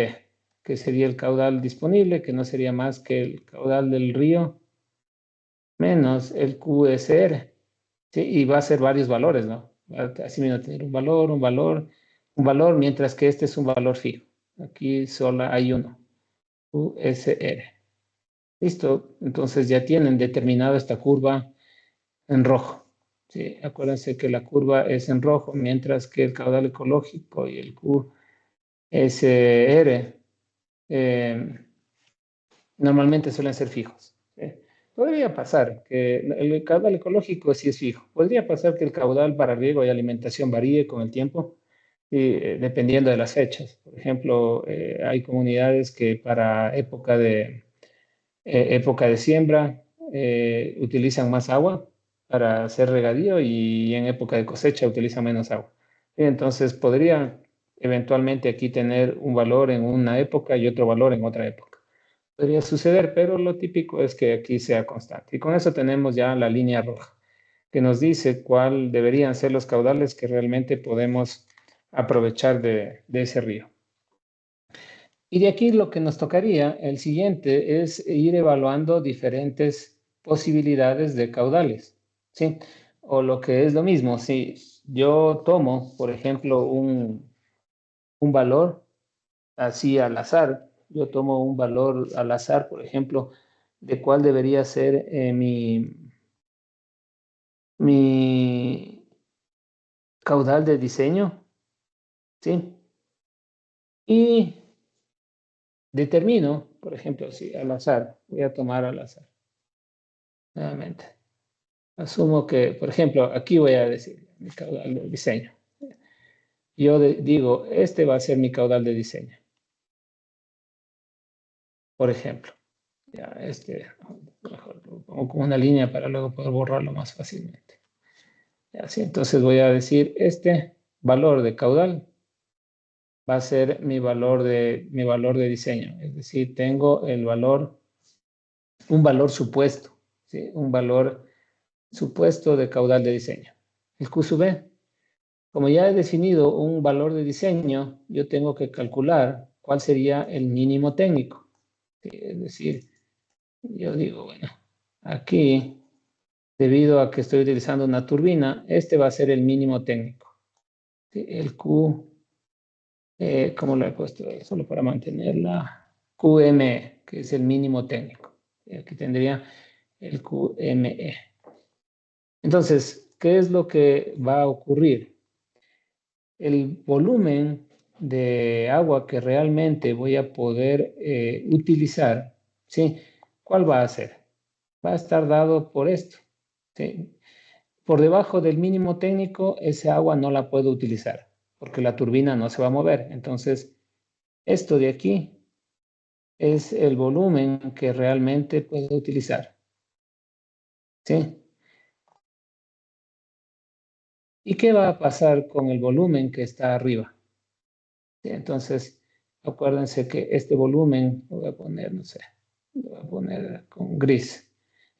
que sería el caudal disponible, que no sería más que el caudal del río menos el QSR. ¿Sí? Y va a ser varios valores, ¿no? Así mismo tener un valor, un valor, un valor, mientras que este es un valor fijo. Aquí solo hay uno, QSR. Listo, entonces ya tienen determinado esta curva en rojo. ¿Sí? Acuérdense que la curva es en rojo, mientras que el caudal ecológico y el QSR normalmente suelen ser fijos. ¿Sí? Podría pasar que el caudal ecológico sí es fijo. Podría pasar que el caudal para riego y alimentación varíe con el tiempo, y, dependiendo de las fechas. Por ejemplo, hay comunidades que para época de siembra utilizan más agua para hacer regadío y en época de cosecha utilizan menos agua. Entonces podría eventualmente aquí tener un valor en una época y otro valor en otra época. Podría suceder, pero lo típico es que aquí sea constante. Y con eso tenemos ya la línea roja, que nos dice cuál deberían ser los caudales que realmente podemos aprovechar de ese río. Y de aquí lo que nos tocaría, el siguiente, es ir evaluando diferentes posibilidades de caudales, ¿sí? O lo que es lo mismo, si yo tomo, por ejemplo, un valor así al azar, yo tomo un valor al azar, por ejemplo, de cuál debería ser mi caudal de diseño, ¿sí? Y determino, por ejemplo, si al azar, voy a tomar al azar, nuevamente. Asumo que, por ejemplo, aquí voy a decir mi caudal de diseño. Yo digo, este va a ser mi caudal de diseño, por ejemplo. Ya, este, mejor lo pongo como una línea para luego poder borrarlo más fácilmente. Así, entonces voy a decir, este valor de caudal va a ser mi valor de diseño. Es decir, tengo el valor, un valor supuesto, ¿sí? Un valor supuesto de caudal de diseño. El Q sub B. Como ya he definido un valor de diseño, yo tengo que calcular cuál sería el mínimo técnico. Es decir, yo digo, bueno, aquí, debido a que estoy utilizando una turbina, este va a ser el mínimo técnico. El Q, ¿cómo lo he puesto? Solo para mantenerla. QME, que es el mínimo técnico. Y aquí tendría el QME. Entonces, ¿qué es lo que va a ocurrir? El volumen de agua que realmente voy a poder utilizar, ¿sí? ¿Cuál va a ser? Va a estar dado por esto, ¿sí? Por debajo del mínimo técnico, esa agua no la puedo utilizar porque la turbina no se va a mover. Entonces, esto de aquí es el volumen que realmente puedo utilizar, ¿sí? ¿Y qué va a pasar con el volumen que está arriba? ¿Sí? Entonces, acuérdense que este volumen, lo voy a poner, no sé, lo voy a poner con gris.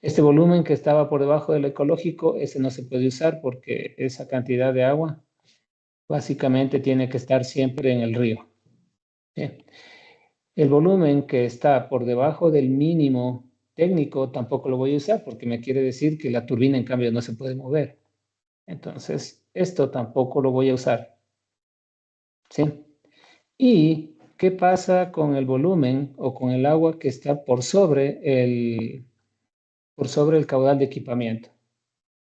Este volumen que estaba por debajo del ecológico, ese no se puede usar porque esa cantidad de agua básicamente tiene que estar siempre en el río. ¿Sí? El volumen que está por debajo del mínimo técnico tampoco lo voy a usar porque me quiere decir que la turbina en cambio no se puede mover. Entonces, esto tampoco lo voy a usar. ¿Sí? ¿Y qué pasa con el volumen o con el agua que está por sobre el caudal de equipamiento?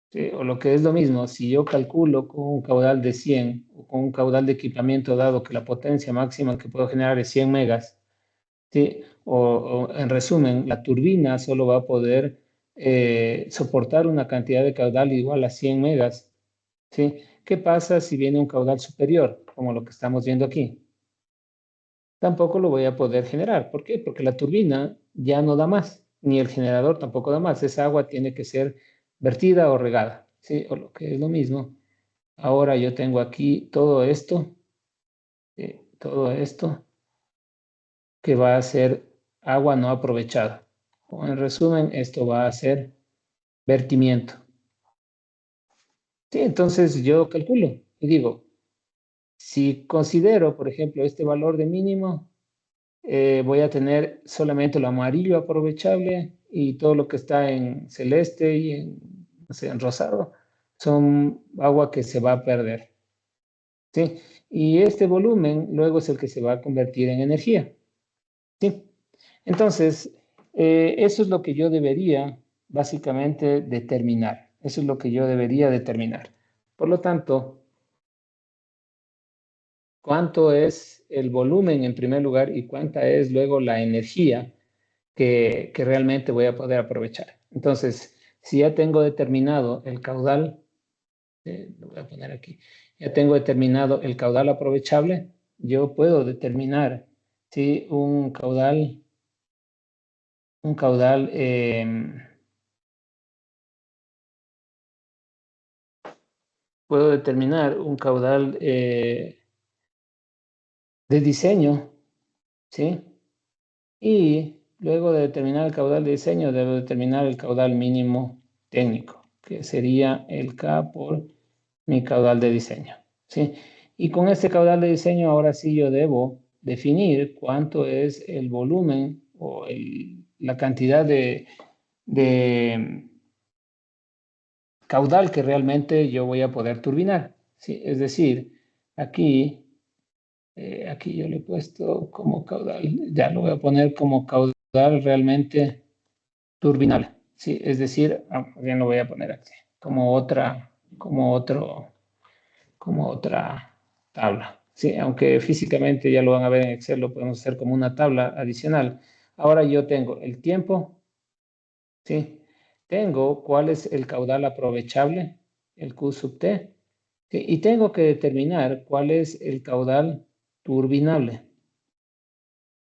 ¿Sí? O lo que es lo mismo, si yo calculo con un caudal de 100 o con un caudal de equipamiento dado que la potencia máxima que puedo generar es 100 megas, ¿sí? O en resumen, la turbina solo va a poder soportar una cantidad de caudal igual a 100 megas, ¿sí? ¿Qué pasa si viene un caudal superior, como lo que estamos viendo aquí? Tampoco lo voy a poder generar. ¿Por qué? Porque la turbina ya no da más, ni el generador tampoco da más. Esa agua tiene que ser vertida o regada, ¿sí? O lo que es lo mismo. Ahora yo tengo aquí todo esto que va a ser agua no aprovechada. O en resumen, esto va a ser vertimiento. Sí, entonces yo calculo y digo, Si considero, por ejemplo, este valor de mínimo, voy a tener solamente lo amarillo aprovechable y todo lo que está en celeste y en, no sé, en rosado son agua que se va a perder, ¿sí? Y este volumen luego es el que se va a convertir en energía, ¿sí? Entonces, eso es lo que yo debería básicamente determinar. Eso es lo que yo debería determinar. Por lo tanto, ¿cuánto es el volumen en primer lugar y cuánta es luego la energía que realmente voy a poder aprovechar? Entonces, si ya tengo determinado el caudal, lo voy a poner aquí, ya tengo determinado el caudal aprovechable, yo puedo determinar si un caudal puedo determinar un caudal de diseño, ¿sí? Y luego de determinar el caudal de diseño, debo determinar el caudal mínimo técnico, que sería el K por mi caudal de diseño, ¿sí? Y con este caudal de diseño, ahora sí yo debo definir cuánto es el volumen o la cantidad de caudal que realmente yo voy a poder turbinar, ¿sí? Es decir, aquí aquí yo le he puesto como caudal, ya lo voy a poner como caudal realmente turbinal, ¿sí? Es decir, bien lo voy a poner aquí, como otra tabla, ¿sí? Aunque físicamente ya lo van a ver en Excel, lo podemos hacer como una tabla adicional. Ahora yo tengo el tiempo, ¿sí? Tengo cuál es el caudal aprovechable, el Q sub T, ¿sí? Y tengo que determinar cuál es el caudal turbinable.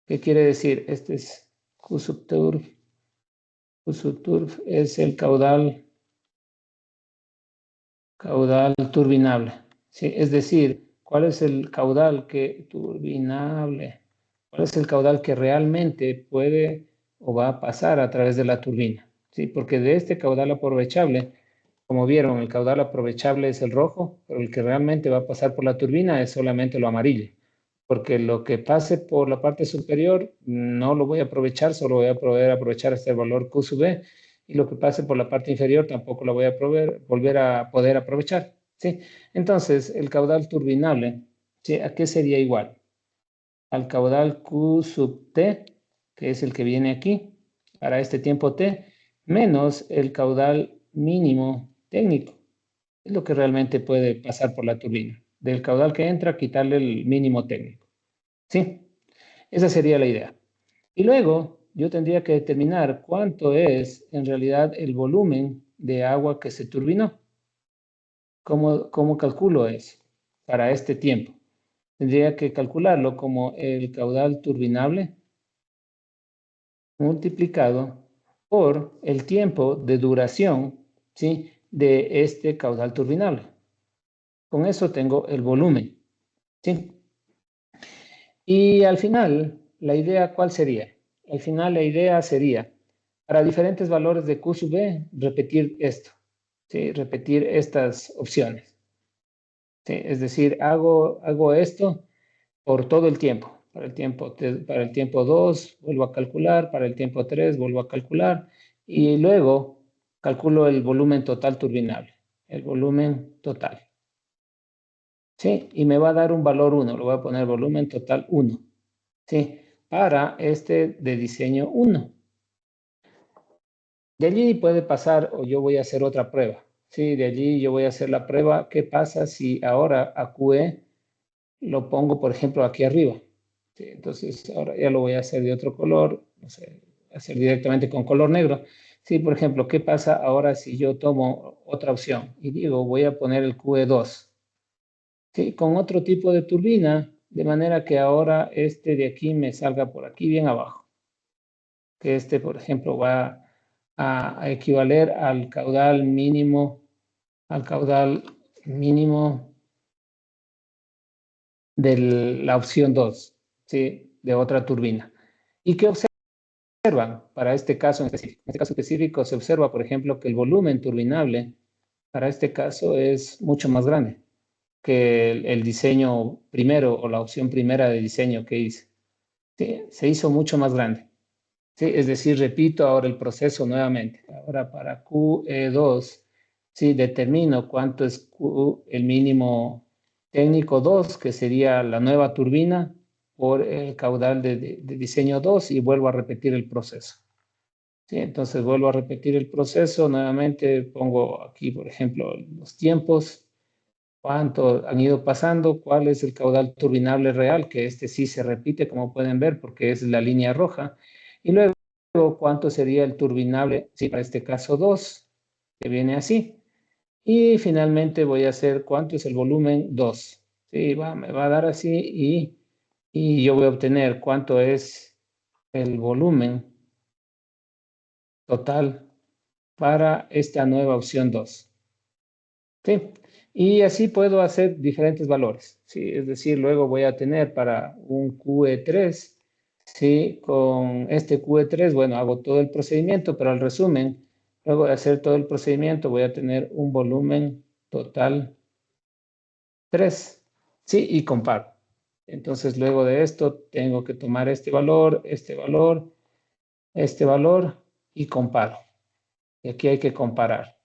¿Qué quiere decir? Este es Q sub turf. Q sub turf es el caudal turbinable. ¿Sí? Es decir, ¿cuál es el caudal que turbinable? ¿Cuál es el caudal que realmente puede o va a pasar a través de la turbina? ¿Sí? Porque de este caudal aprovechable, como vieron, el caudal aprovechable es el rojo, pero el que realmente va a pasar por la turbina es solamente lo amarillo. Porque lo que pase por la parte superior no lo voy a aprovechar, solo voy a poder aprovechar hasta el valor Q sub B, y lo que pase por la parte inferior tampoco lo voy a volver a poder aprovechar, ¿sí? Entonces, el caudal turbinable, ¿sí? ¿A qué sería igual? Al caudal Q sub T, que es el que viene aquí, para este tiempo T, menos el caudal mínimo técnico. Es lo que realmente puede pasar por la turbina. Del caudal que entra, quitarle el mínimo técnico. ¿Sí? Esa sería la idea. Y luego yo tendría que determinar cuánto es en realidad el volumen de agua que se turbinó. ¿Cómo calculo eso para este tiempo? Tendría que calcularlo como el caudal turbinable multiplicado por el tiempo de duración, ¿sí?, de este caudal turbinable. Con eso tengo el volumen, ¿sí? Y al final, ¿la idea cuál sería? Al final la idea sería, para diferentes valores de Q sub B, repetir esto, ¿sí? Repetir estas opciones, ¿sí? Es decir, hago esto por todo el tiempo. Para el tiempo 2 vuelvo a calcular, para el tiempo 3 vuelvo a calcular y luego calculo el volumen total turbinable, el volumen total. ¿Sí? Y me va a dar un valor 1, lo voy a poner volumen total 1. ¿Sí? Para este de diseño 1. De allí puede pasar, o yo voy a hacer otra prueba. ¿Sí? De allí yo voy a hacer la prueba. ¿Qué pasa si ahora a QE lo pongo, por ejemplo, aquí arriba? ¿Sí? Entonces, ahora ya lo voy a hacer de otro color, no sé, hacer directamente con color negro. Sí, por ejemplo, ¿qué pasa ahora si yo tomo otra opción y digo, voy a poner el QE2? ¿Sí? Con otro tipo de turbina, de manera que ahora este de aquí me salga por aquí bien abajo. Que este, por ejemplo, va a equivaler al caudal mínimo de la opción 2, ¿sí?, de otra turbina. ¿Y qué observan para este caso en específico? En este caso específico se observa, por ejemplo, que el volumen turbinable para este caso es mucho más grande. que el diseño primero o la opción primera de diseño que hice. ¿Sí? Se hizo mucho más grande. ¿Sí? Es decir, repito ahora el proceso nuevamente. Ahora para QE2, ¿sí? Determino cuánto es el mínimo técnico 2, que sería la nueva turbina, por el caudal de diseño 2 y vuelvo a repetir el proceso. ¿Sí? Entonces vuelvo a repetir el proceso, nuevamente pongo aquí, por ejemplo, los tiempos, cuánto han ido pasando, cuál es el caudal turbinable real, que este sí se repite, como pueden ver, porque es la línea roja, y luego cuánto sería el turbinable, sí, para este caso 2, que viene así, y finalmente voy a hacer cuánto es el volumen 2. Sí, me va a dar así y yo voy a obtener cuánto es el volumen total para esta nueva opción 2. ¿Sí? Y así puedo hacer diferentes valores. ¿Sí? Es decir, luego voy a tener para un QE3, ¿sí? Con este QE3, bueno, hago todo el procedimiento, pero al resumen, luego de hacer todo el procedimiento, voy a tener un volumen total 3. ¿Sí? Y comparo. Entonces, luego de esto, tengo que tomar este valor, este valor y comparo. Y aquí hay que comparar.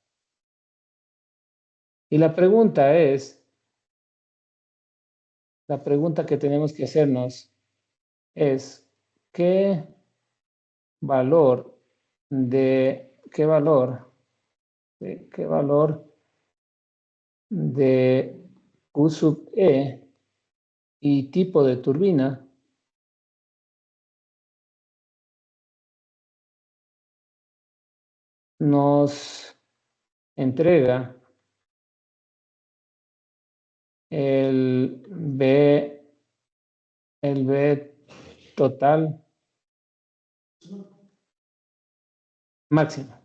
Y la pregunta que tenemos que hacernos es qué valor qué valor, qué valor de Q sub E y tipo de turbina nos entrega el B, el B total máximo.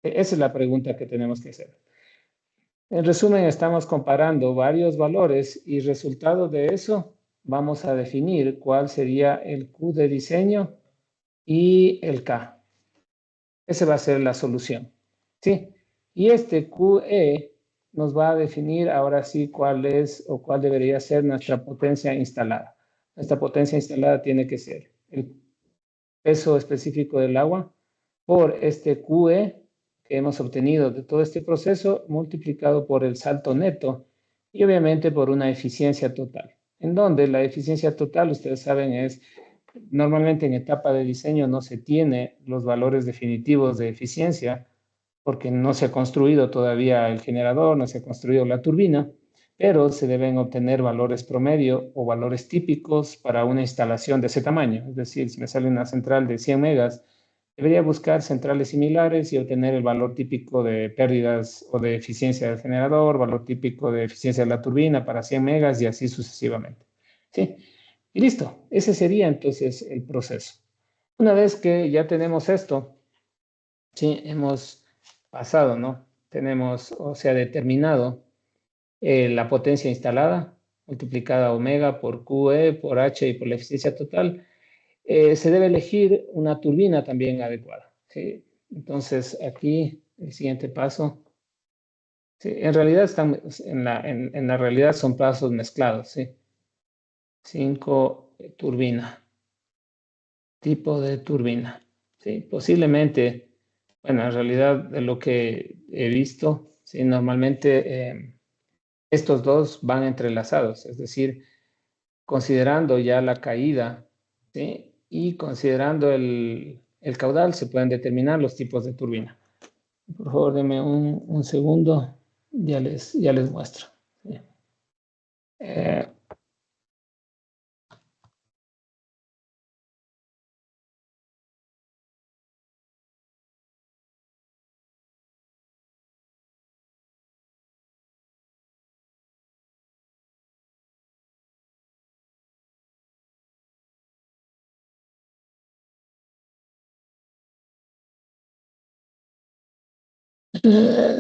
Esa es la pregunta que tenemos que hacer. En resumen, estamos comparando varios valores y resultado de eso vamos a definir cuál sería el Q de diseño y el K. Esa va a ser la solución. ¿Sí? Y este QE nos va a definir ahora sí cuál es o cuál debería ser nuestra potencia instalada. Nuestra potencia instalada tiene que ser el peso específico del agua por este QE que hemos obtenido de todo este proceso multiplicado por el salto neto y obviamente por una eficiencia total. En donde la eficiencia total, ustedes saben, es normalmente en etapa de diseño no se tiene los valores definitivos de eficiencia porque no se ha construido todavía el generador, no se ha construido la turbina, pero se deben obtener valores promedio o valores típicos para una instalación de ese tamaño. Es decir, si me sale una central de 100 megas, debería buscar centrales similares y obtener el valor típico de pérdidas o de eficiencia del generador, valor típico de eficiencia de la turbina para 100 megas y así sucesivamente. ¿Sí? Y listo, ese sería entonces el proceso. Una vez que ya tenemos esto, sí, hemos pasado, ¿no? Tenemos, o sea, determinado la potencia instalada multiplicada omega por QE, por H y por la eficiencia total. Se debe elegir una turbina también adecuada, ¿sí? Entonces, aquí el siguiente paso. Sí, en realidad están, en la realidad son pasos mezclados, ¿sí? 5 turbina. Tipo de turbina. Sí, posiblemente, bueno, en realidad de lo que he visto, sí, normalmente estos dos van entrelazados, es decir, considerando ya la caída, ¿sí? Y considerando el caudal, se pueden determinar los tipos de turbina. Por favor, denme un segundo, ya les muestro. ¿Sí? Eh,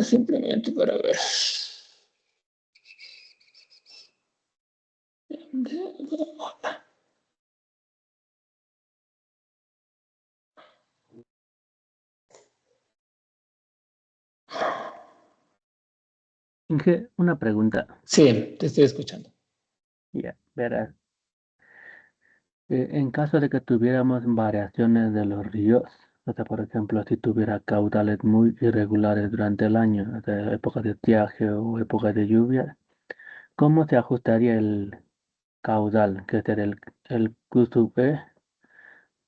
simplemente para ver. Inge, una pregunta. Sí, te estoy escuchando. Ya, verás. En caso de que tuviéramos variaciones de los ríos, o sea, por ejemplo, si tuviera caudales muy irregulares durante el año, o sea, épocas de estiaje o épocas de lluvia, ¿cómo se ajustaría el caudal, que sería el Q sub E,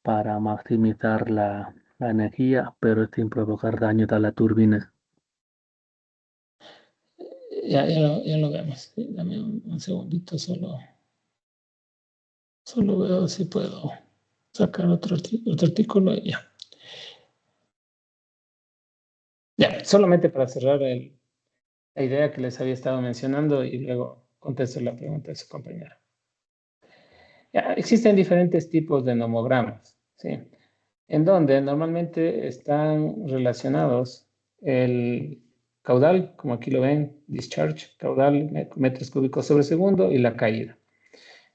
para maximizar la energía, pero sin provocar daños a la turbina? Ya lo vemos. Sí, dame un segundito, solo veo si puedo sacar otro artículo y ya. Ya, solamente para cerrar la idea que les había estado mencionando y luego contesto la pregunta de su compañera. Ya, existen diferentes tipos de nomogramas, ¿sí? En donde normalmente están relacionados el caudal, como aquí lo ven, discharge, caudal, metros cúbicos sobre segundo y la caída.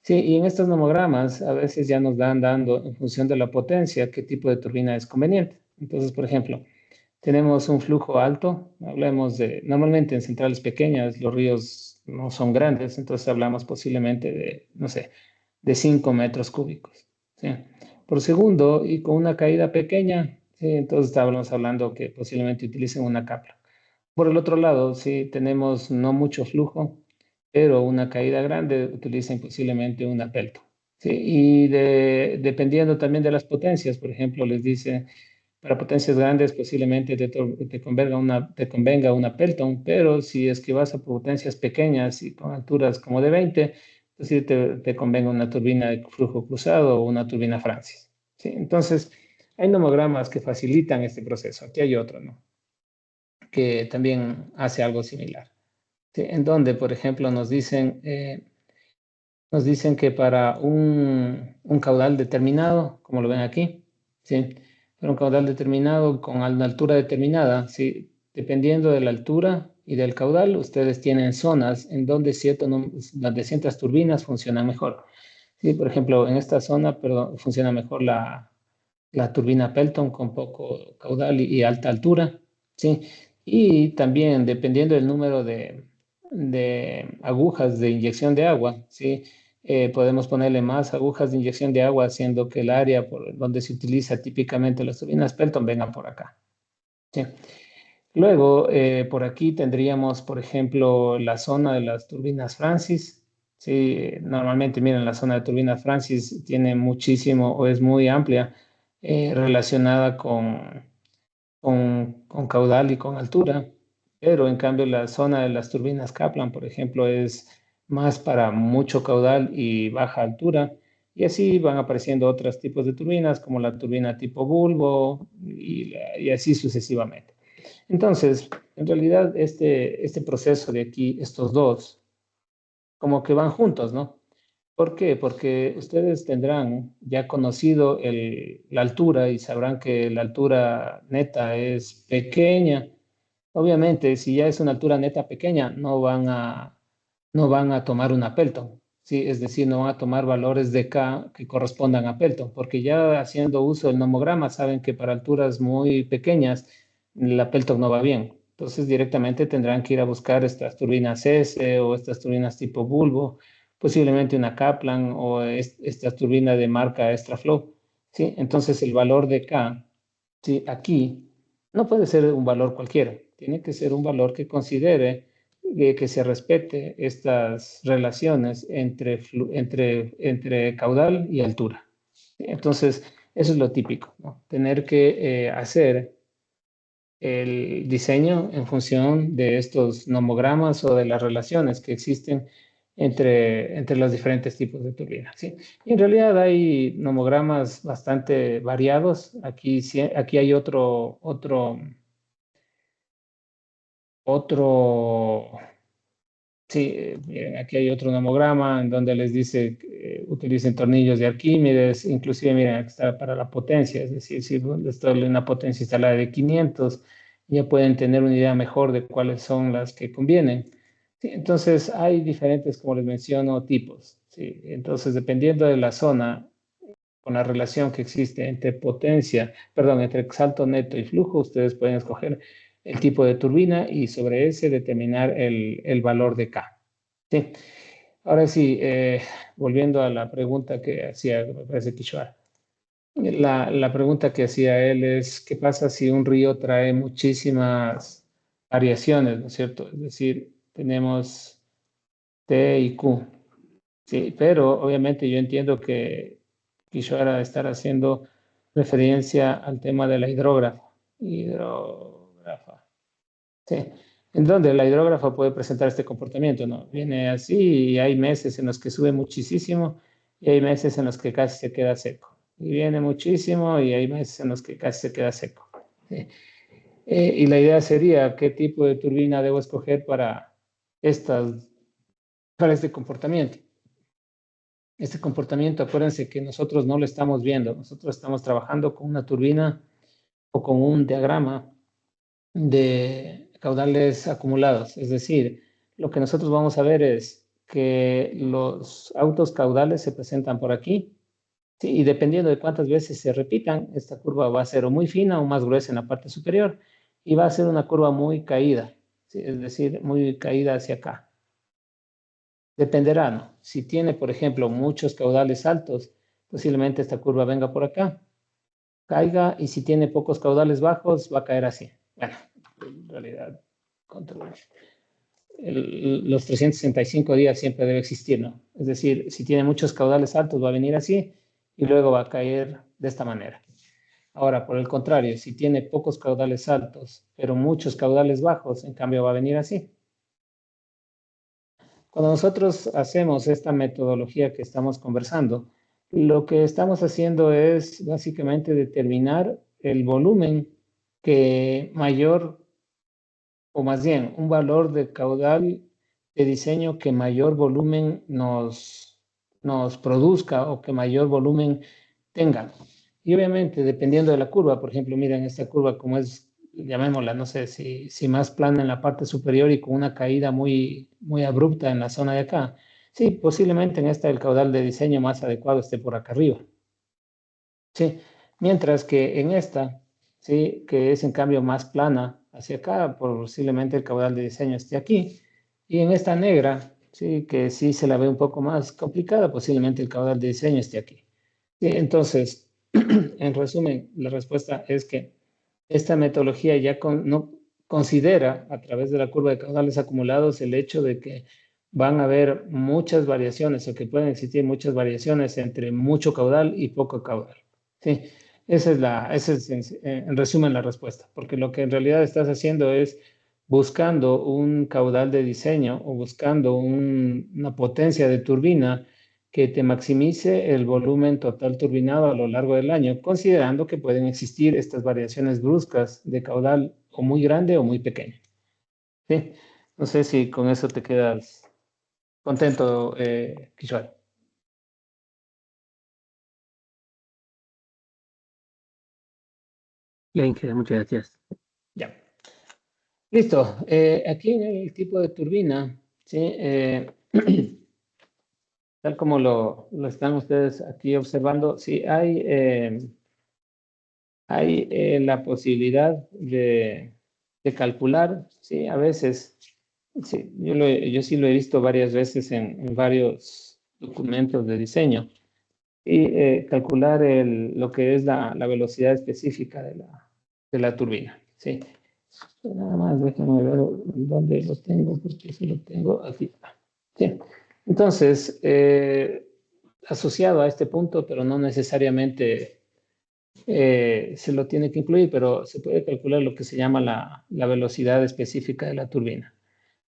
Sí, y en estos nomogramas a veces ya nos dan dando, en función de la potencia, qué tipo de turbina es conveniente. Entonces, por ejemplo, tenemos un flujo alto, hablemos de, normalmente en centrales pequeñas los ríos no son grandes, entonces hablamos posiblemente de, no sé, de 5 metros cúbicos, ¿sí? Por segundo y con una caída pequeña, ¿sí? Entonces estábamos hablando que posiblemente utilicen una capla. Por el otro lado, si tenemos no mucho flujo, pero una caída grande, utilicen posiblemente una pelto, ¿sí? Y dependiendo también de las potencias, por ejemplo, les dice para potencias grandes posiblemente te convenga una Pelton, pero si es que vas a potencias pequeñas y con alturas como de 20, pues sí te convenga una turbina de flujo cruzado o una turbina Francis, ¿sí? Entonces, hay nomogramas que facilitan este proceso. Aquí hay otro, ¿no? Que también hace algo similar, ¿sí? En donde, por ejemplo, nos dicen que para un caudal determinado, como lo ven aquí, ¿sí? Para un caudal determinado con una altura determinada, ¿sí? Dependiendo de la altura y del caudal, ustedes tienen zonas en donde, donde ciertas turbinas funcionan mejor. ¿Sí? Por ejemplo, en esta zona, perdón, funciona mejor la turbina Pelton con poco caudal y alta altura, ¿sí? Y también dependiendo del número de agujas de inyección de agua, ¿sí? Podemos ponerle más agujas de inyección de agua, haciendo que el área por donde se utiliza típicamente las turbinas Pelton vengan por acá, ¿sí? Luego, por aquí tendríamos, por ejemplo, la zona de las turbinas Francis. Sí, normalmente, miren, la zona de turbinas Francis tiene muchísimo o es muy amplia, relacionada con caudal y con altura, pero en cambio la zona de las turbinas Kaplan, por ejemplo, es más para mucho caudal y baja altura, y así van apareciendo otros tipos de turbinas, como la turbina tipo bulbo y así sucesivamente. Entonces, en realidad, este proceso de aquí, estos dos, como que van juntos, ¿no? ¿Por qué? Porque ustedes tendrán ya conocido la altura y sabrán que la altura neta es pequeña. Obviamente, si ya es una altura neta pequeña, no van a tomar una Pelton, ¿sí? Es decir, no van a tomar valores de K que correspondan a Pelton, porque ya haciendo uso del nomograma saben que para alturas muy pequeñas la Pelton no va bien. Entonces, directamente tendrán que ir a buscar estas turbinas S o estas turbinas tipo bulbo, posiblemente una Kaplan o esta turbina de marca Extraflow, ¿sí? Entonces, el valor de K, ¿sí? Aquí no puede ser un valor cualquiera, tiene que ser un valor que considere que se respete estas relaciones entre caudal y altura. Entonces, eso es lo típico, ¿no? Tener que hacer el diseño en función de estos nomogramas o de las relaciones que existen entre los diferentes tipos de turbinas, ¿sí? Y en realidad hay nomogramas bastante variados. Aquí hay otro, sí, miren, aquí hay otro nomograma en donde les dice que utilicen tornillos de Arquímedes, inclusive miren, aquí está para la potencia, es decir, si está una potencia instalada de 500, ya pueden tener una idea mejor de cuáles son las que convienen. Sí, entonces hay diferentes, como les menciono, tipos. Sí, entonces dependiendo de la zona, con la relación que existe entre potencia, perdón, entre salto neto y flujo, ustedes pueden escoger el tipo de turbina y sobre ese determinar el valor de K. ¿Sí? Ahora sí, volviendo a la pregunta que hacía, me parece Kishore. La pregunta que hacía él es, ¿qué pasa si un río trae muchísimas variaciones, ¿no es cierto? Es decir, tenemos T y Q. Sí, pero obviamente yo entiendo que Kishore estar haciendo referencia al tema de la hidrógrafa. Hidrógrafa. Sí, en donde la hidrógrafa puede presentar este comportamiento, ¿no? Viene así y hay meses en los que sube muchísimo y hay meses en los que casi se queda seco. Y viene muchísimo y hay meses en los que casi se queda seco. ¿Sí? Y la idea sería qué tipo de turbina debo escoger estas, para este comportamiento. Este comportamiento, acuérdense que nosotros no lo estamos viendo, nosotros estamos trabajando con una turbina o con un diagrama de caudales acumulados. Es decir, lo que nosotros vamos a ver es que los autos caudales se presentan por aquí, ¿sí? Y dependiendo de cuántas veces se repitan, esta curva va a ser o muy fina o más gruesa en la parte superior y va a ser una curva muy caída, ¿sí? Es decir, muy caída hacia acá. Dependerá, ¿no? Si tiene, por ejemplo, muchos caudales altos, posiblemente esta curva venga por acá, caiga, y si tiene pocos caudales bajos, va a caer así. Bueno, en realidad, contra los 365 días siempre debe existir, ¿no? Es decir, si tiene muchos caudales altos, va a venir así y luego va a caer de esta manera. Ahora, por el contrario, si tiene pocos caudales altos, pero muchos caudales bajos, en cambio va a venir así. Cuando nosotros hacemos esta metodología que estamos conversando, lo que estamos haciendo es básicamente determinar el volumen que mayor, o más bien, un valor de caudal de diseño que mayor volumen nos produzca o que mayor volumen tenga. Y obviamente, dependiendo de la curva, por ejemplo, miren esta curva como es, llamémosla, no sé, si más plana en la parte superior y con una caída muy abrupta en la zona de acá. Sí, posiblemente en esta el caudal de diseño más adecuado esté por acá arriba. Sí, mientras que en esta, sí, que es en cambio más plana hacia acá, posiblemente el caudal de diseño esté aquí. Y en esta negra, sí, que sí se la ve un poco más complicada, posiblemente el caudal de diseño esté aquí. Sí, entonces, en resumen, la respuesta es que esta metodología ya no considera a través de la curva de caudales acumulados el hecho de que van a haber muchas variaciones o que pueden existir muchas variaciones entre mucho caudal y poco caudal. Sí, esa es en resumen la respuesta, porque lo que en realidad estás haciendo es buscando un caudal de diseño o buscando una potencia de turbina que te maximice el volumen total turbinado a lo largo del año, considerando que pueden existir estas variaciones bruscas de caudal o muy grande o muy pequeño. ¿Sí? No sé si con eso te quedas contento, Kishore. Bien, Inge, muchas gracias. Ya. Listo. Aquí en el tipo de turbina, ¿sí? Tal como lo están ustedes aquí observando, sí hay la posibilidad de calcular, sí, a veces, sí, yo sí lo he visto varias veces en varios documentos de diseño, y calcular lo que es la velocidad específica de la turbina, sí. Nada más déjenme ver dónde lo tengo, porque si lo tengo aquí. Sí. Entonces, asociado a este punto, pero no necesariamente se lo tiene que incluir, pero se puede calcular lo que se llama la velocidad específica de la turbina,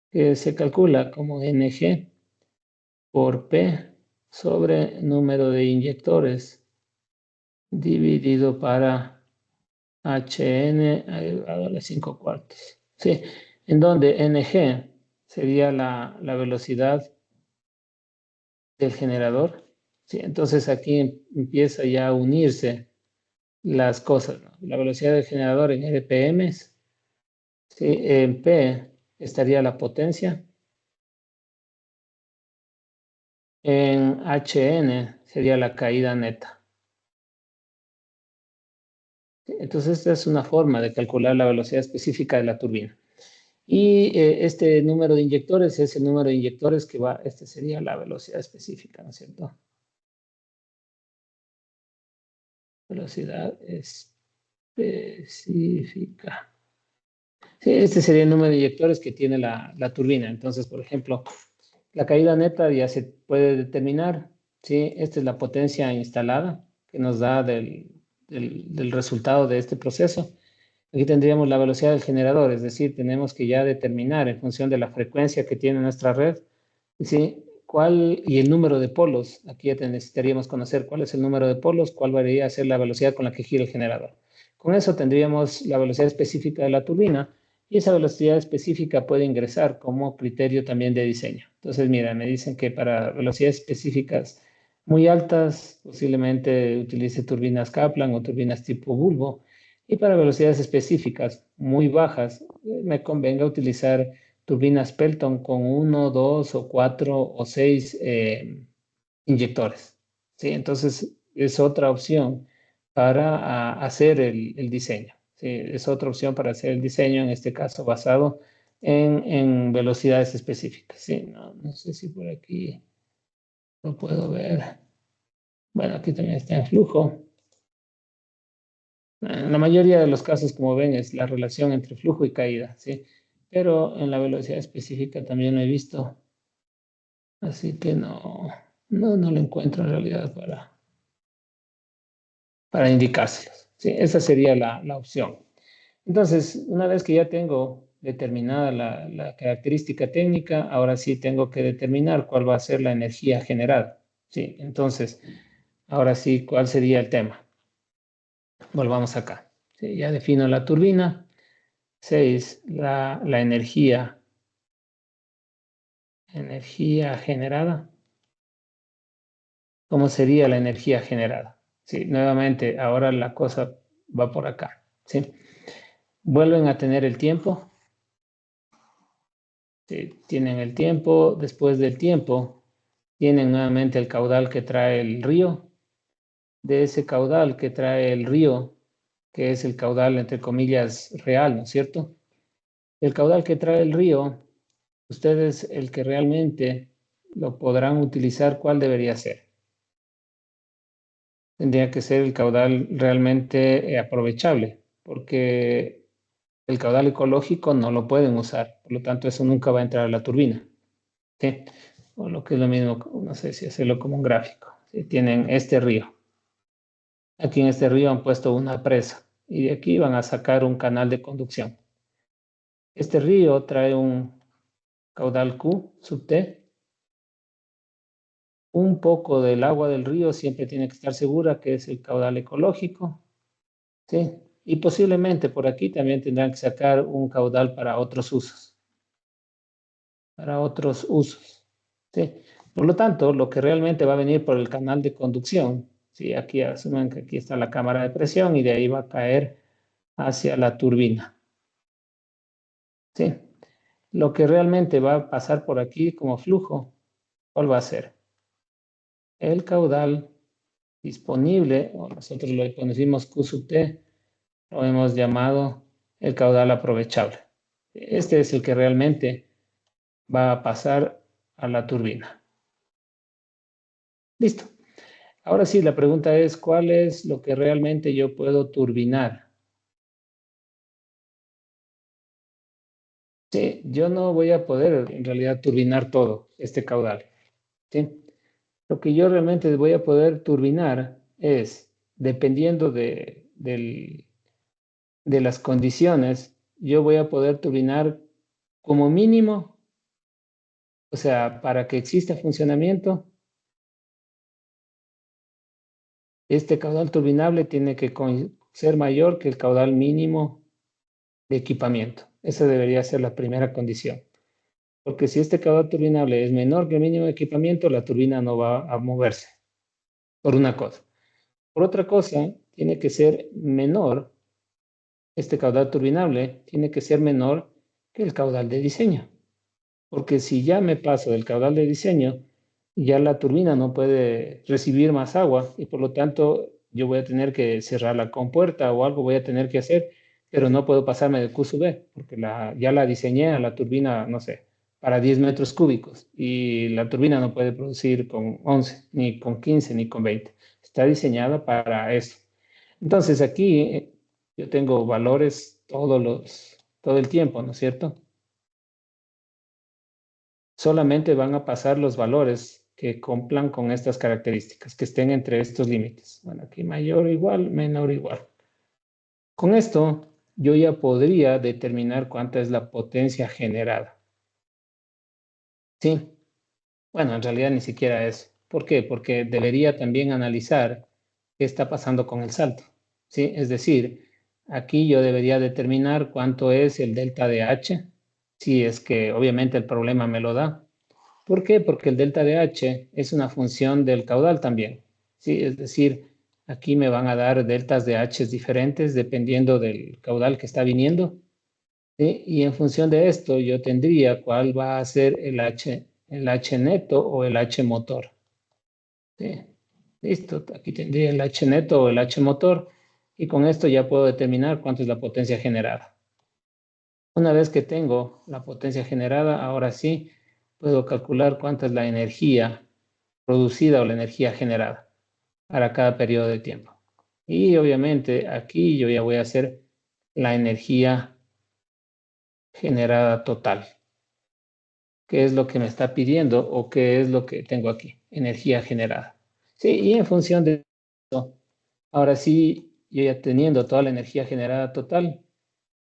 que se calcula como NG por P sobre número de inyectores dividido para HN elevado a la 5 cuartos. Sí, en donde NG sería la velocidad del generador. Sí, entonces aquí empieza ya a unirse las cosas, ¿no? La velocidad del generador en RPM, ¿sí? En P estaría la potencia, en HN sería la caída neta. Entonces, esta es una forma de calcular la velocidad específica de la turbina. Y este número de inyectores es el número de inyectores que va, este sería la velocidad específica, ¿no es cierto? Velocidad específica. Sí, este sería el número de inyectores que tiene la turbina. Entonces, por ejemplo, la caída neta ya se puede determinar, ¿sí? Esta es la potencia instalada que nos da del resultado de este proceso. Aquí tendríamos la velocidad del generador, es decir, tenemos que ya determinar en función de la frecuencia que tiene nuestra red, ¿sí? ¿Cuál, y el número de polos? Aquí ya necesitaríamos conocer cuál es el número de polos, cuál debería ser la velocidad con la que gira el generador. Con eso tendríamos la velocidad específica de la turbina y esa velocidad específica puede ingresar como criterio también de diseño. Entonces, mira, me dicen que para velocidades específicas muy altas, posiblemente utilice turbinas Kaplan o turbinas tipo bulbo, y para velocidades específicas muy bajas, me convenga utilizar turbinas Pelton con uno, dos o cuatro o seis inyectores. ¿Sí? Entonces, es otra opción para hacer el diseño. ¿Sí? Es otra opción para hacer el diseño, en este caso basado en velocidades específicas. ¿Sí? No sé si por aquí lo puedo ver. Bueno, aquí también está en flujo. En la mayoría de los casos, como ven, es la relación entre flujo y caída, ¿sí? Pero en la velocidad específica también lo he visto, así que no lo encuentro en realidad para indicárselos, ¿sí? Esa sería la opción. Entonces, una vez que ya tengo determinada la característica técnica, ahora sí tengo que determinar cuál va a ser la energía generada, ¿sí? Entonces, ahora sí, ¿cuál sería el tema? Volvamos acá. ¿Sí? Ya defino la turbina. 6, la energía generada. ¿Cómo sería la energía generada? Sí, nuevamente, ahora la cosa va por acá. ¿Sí? Vuelven a tener el tiempo. ¿Sí? Tienen el tiempo. Después del tiempo, tienen nuevamente el caudal que trae el río. De ese caudal que trae el río, que es el caudal, entre comillas, real, ¿no es cierto? El caudal que trae el río, ustedes el que realmente lo podrán utilizar, ¿cuál debería ser? Tendría que ser el caudal realmente aprovechable, porque el caudal ecológico no lo pueden usar, por lo tanto eso nunca va a entrar a la turbina. ¿Sí? O lo que es lo mismo, no sé si hacerlo como un gráfico. ¿Sí? Tienen este río. Aquí en este río han puesto una presa y de aquí van a sacar un canal de conducción. Este río trae un caudal Q sub T. Un poco del agua del río siempre tiene que estar segura que es el caudal ecológico. ¿Sí? Y posiblemente por aquí también tendrán que sacar un caudal para otros usos. Para otros usos. ¿Sí? Por lo tanto, lo que realmente va a venir por el canal de conducción, ¿sí? Aquí asumen que aquí está la cámara de presión y de ahí va a caer hacia la turbina. ¿Sí? Lo que realmente va a pasar por aquí como flujo, ¿cuál va a ser? El caudal disponible, o nosotros lo conocimos Q sub T, lo hemos llamado el caudal aprovechable. Este es el que realmente va a pasar a la turbina. Listo. Ahora sí, la pregunta es, ¿cuál es lo que realmente yo puedo turbinar? Sí, yo no voy a poder en realidad turbinar todo este caudal. ¿Sí? Lo que yo realmente voy a poder turbinar es, dependiendo de las condiciones, yo voy a poder turbinar como mínimo, o sea, para que exista funcionamiento, este caudal turbinable tiene que ser mayor que el caudal mínimo de equipamiento. Esa debería ser la primera condición. Porque si este caudal turbinable es menor que el mínimo de equipamiento, la turbina no va a moverse, por una cosa. Por otra cosa, tiene que ser menor, este caudal turbinable tiene que ser menor que el caudal de diseño. Porque si ya me paso del caudal de diseño, ya la turbina no puede recibir más agua y por lo tanto yo voy a tener que cerrar la compuerta o algo voy a tener que hacer, pero no puedo pasarme de Q sub B, porque ya la diseñé a la turbina, no sé, para 10 metros cúbicos y la turbina no puede producir con 11, ni con 15, ni con 20. Está diseñada para eso. Entonces aquí yo tengo valores todo el tiempo, ¿no es cierto? Solamente van a pasar los valores que cumplan con estas características, que estén entre estos límites. Bueno, aquí mayor o igual, menor o igual. Con esto, yo ya podría determinar cuánta es la potencia generada. ¿Sí? Bueno, en realidad ni siquiera eso. ¿Por qué? Porque debería también analizar qué está pasando con el salto. ¿Sí? Es decir, aquí yo debería determinar cuánto es el delta de H, si es que obviamente el problema me lo da. ¿Por qué? Porque el delta de H es una función del caudal también. ¿Sí? Es decir, aquí me van a dar deltas de H diferentes dependiendo del caudal que está viniendo. ¿Sí? Y en función de esto, yo tendría cuál va a ser el H neto o el H motor. ¿Sí? Listo, aquí tendría el H neto o el H motor y con esto ya puedo determinar cuánto es la potencia generada. Una vez que tengo la potencia generada, ahora sí puedo calcular cuánta es la energía producida o la energía generada para cada periodo de tiempo. Y obviamente aquí yo ya voy a hacer la energía generada total. ¿Qué es lo que me está pidiendo o qué es lo que tengo aquí? Energía generada. Sí, y en función de eso, ahora sí, yo ya teniendo toda la energía generada total,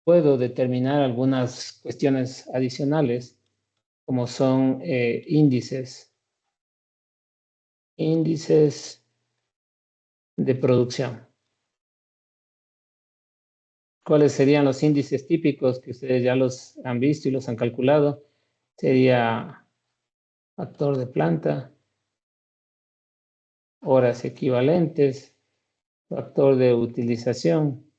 puedo determinar algunas cuestiones adicionales como son índices de producción. ¿Cuáles serían los índices típicos que ustedes ya los han visto y los han calculado? Sería factor de planta, horas equivalentes, factor de utilización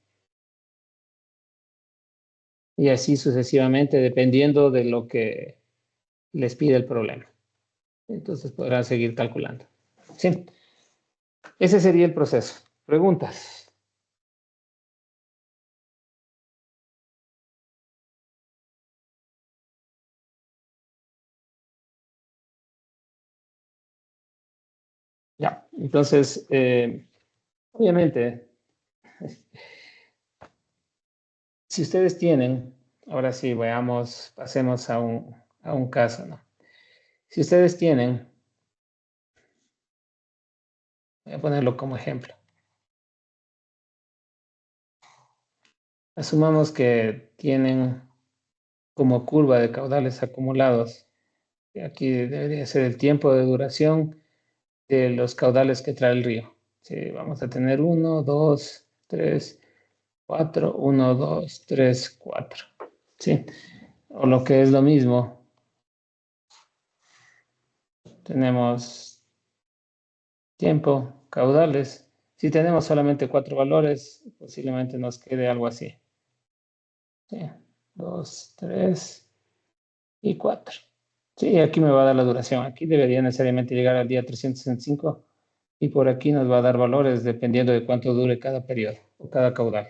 y así sucesivamente dependiendo de lo que les pide el problema. Entonces podrán seguir calculando. Sí, ese sería el proceso. ¿Preguntas? Ya, entonces, obviamente, si ustedes tienen, ahora sí, veamos, pasemos a un caso, ¿no? Si ustedes tienen, voy a ponerlo como ejemplo. Asumamos que tienen como curva de caudales acumulados. Aquí debería ser el tiempo de duración de los caudales que trae el río. Sí, vamos a tener 1, 2, 3, 4, 1, 2, 3, 4. ¿Sí? O lo que es lo mismo, tenemos tiempo, caudales. Si tenemos solamente 4 valores, posiblemente nos quede algo así. ¿Sí? 2, 3 y 4. Sí, aquí me va a dar la duración. Aquí debería necesariamente llegar al día 365 y por aquí nos va a dar valores dependiendo de cuánto dure cada periodo o cada caudal.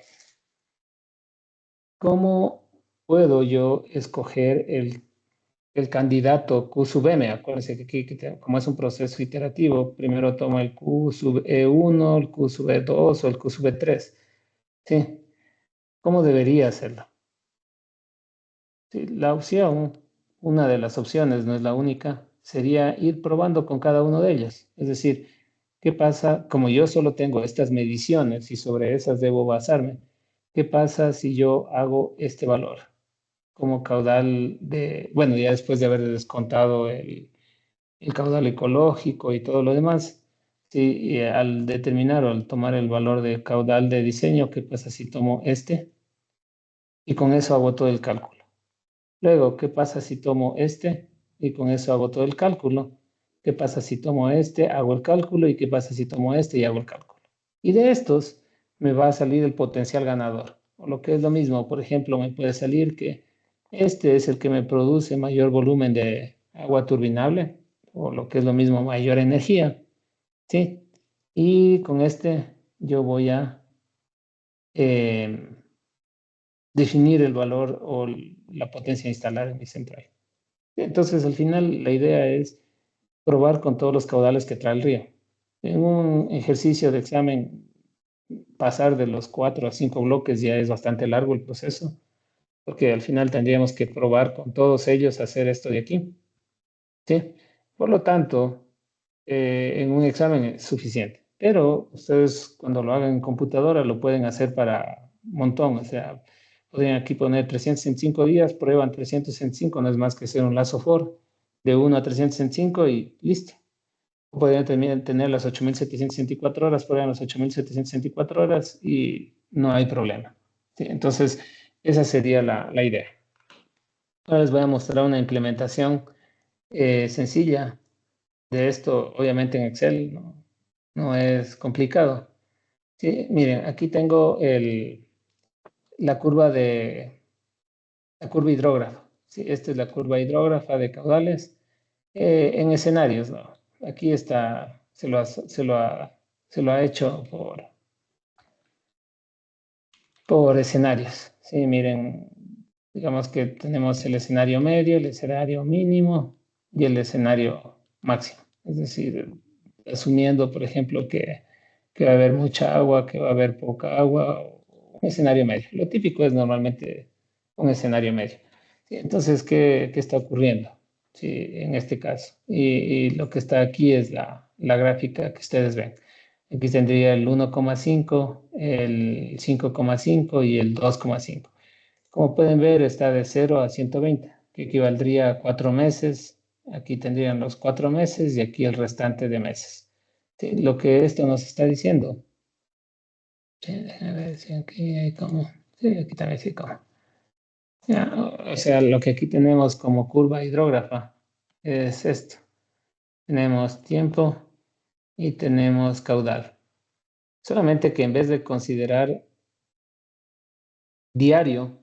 ¿Cómo puedo yo escoger el candidato Q sub M? Acuérdense que aquí, como es un proceso iterativo, primero tomo el Q sub E1, el Q sub E2 o el Q sub E3. ¿Sí? ¿Cómo debería hacerlo? Sí, la opción, una de las opciones, no es la única, sería ir probando con cada uno de ellos. Es decir, ¿qué pasa? Como yo solo tengo estas mediciones y sobre esas debo basarme, ¿qué pasa si yo hago este valor como caudal de, bueno, ya después de haber descontado el caudal ecológico y todo lo demás? Sí, y al determinar o al tomar el valor de caudal de diseño, ¿qué pasa si tomo este? Y con eso hago todo el cálculo. Luego, ¿qué pasa si tomo este? Y con eso hago todo el cálculo. ¿Qué pasa si tomo este? Hago el cálculo. ¿Y qué pasa si tomo este y hago el cálculo? Y de estos me va a salir el potencial ganador. O lo que es lo mismo, por ejemplo, me puede salir que este es el que me produce mayor volumen de agua turbinable, o lo que es lo mismo, mayor energía. ¿Sí? Y con este yo voy a definir el valor o la potencia instalada en mi central. Entonces, al final, la idea es probar con todos los caudales que trae el río. En un ejercicio de examen, pasar de los 4 a 5 bloques ya es bastante largo el proceso, porque al final tendríamos que probar con todos ellos hacer esto de aquí. ¿Sí? Por lo tanto, en un examen es suficiente. Pero ustedes cuando lo hagan en computadora lo pueden hacer para un montón. O sea, podrían aquí poner 365 días, prueban 365, no es más que hacer un lazo for de 1 a 365 y listo. Podrían también tener las 8.764 horas, prueban las 8.764 horas y no hay problema. ¿Sí? Entonces, esa sería la idea. Ahora les voy a mostrar una implementación sencilla de esto, obviamente en Excel, no es complicado. Sí, miren, aquí tengo la curva hidrógrafa. Sí, esta es la curva hidrógrafa de caudales en escenarios, ¿no? Aquí está, se lo ha hecho por escenarios. Sí, miren, digamos que tenemos el escenario medio, el escenario mínimo y el escenario máximo. Es decir, asumiendo, por ejemplo, que va a haber mucha agua, que va a haber poca agua, un escenario medio. Lo típico es normalmente un escenario medio. Sí, entonces, ¿qué está ocurriendo? Sí, en este caso. Y lo que está aquí es la gráfica que ustedes ven. Aquí tendría el 1,5, el 5,5 y el 2,5. Como pueden ver, está de 0 a 120, que equivaldría a 4 meses. Aquí tendrían los 4 meses y aquí el restante de meses. Sí, lo que esto nos está diciendo. Sí, déjenme ver si aquí hay como. Sí, aquí también sí como. Ya, o sea, lo que aquí tenemos como curva hidrógrafa es esto. Tenemos tiempo y tenemos caudal. Solamente que en vez de considerar diario,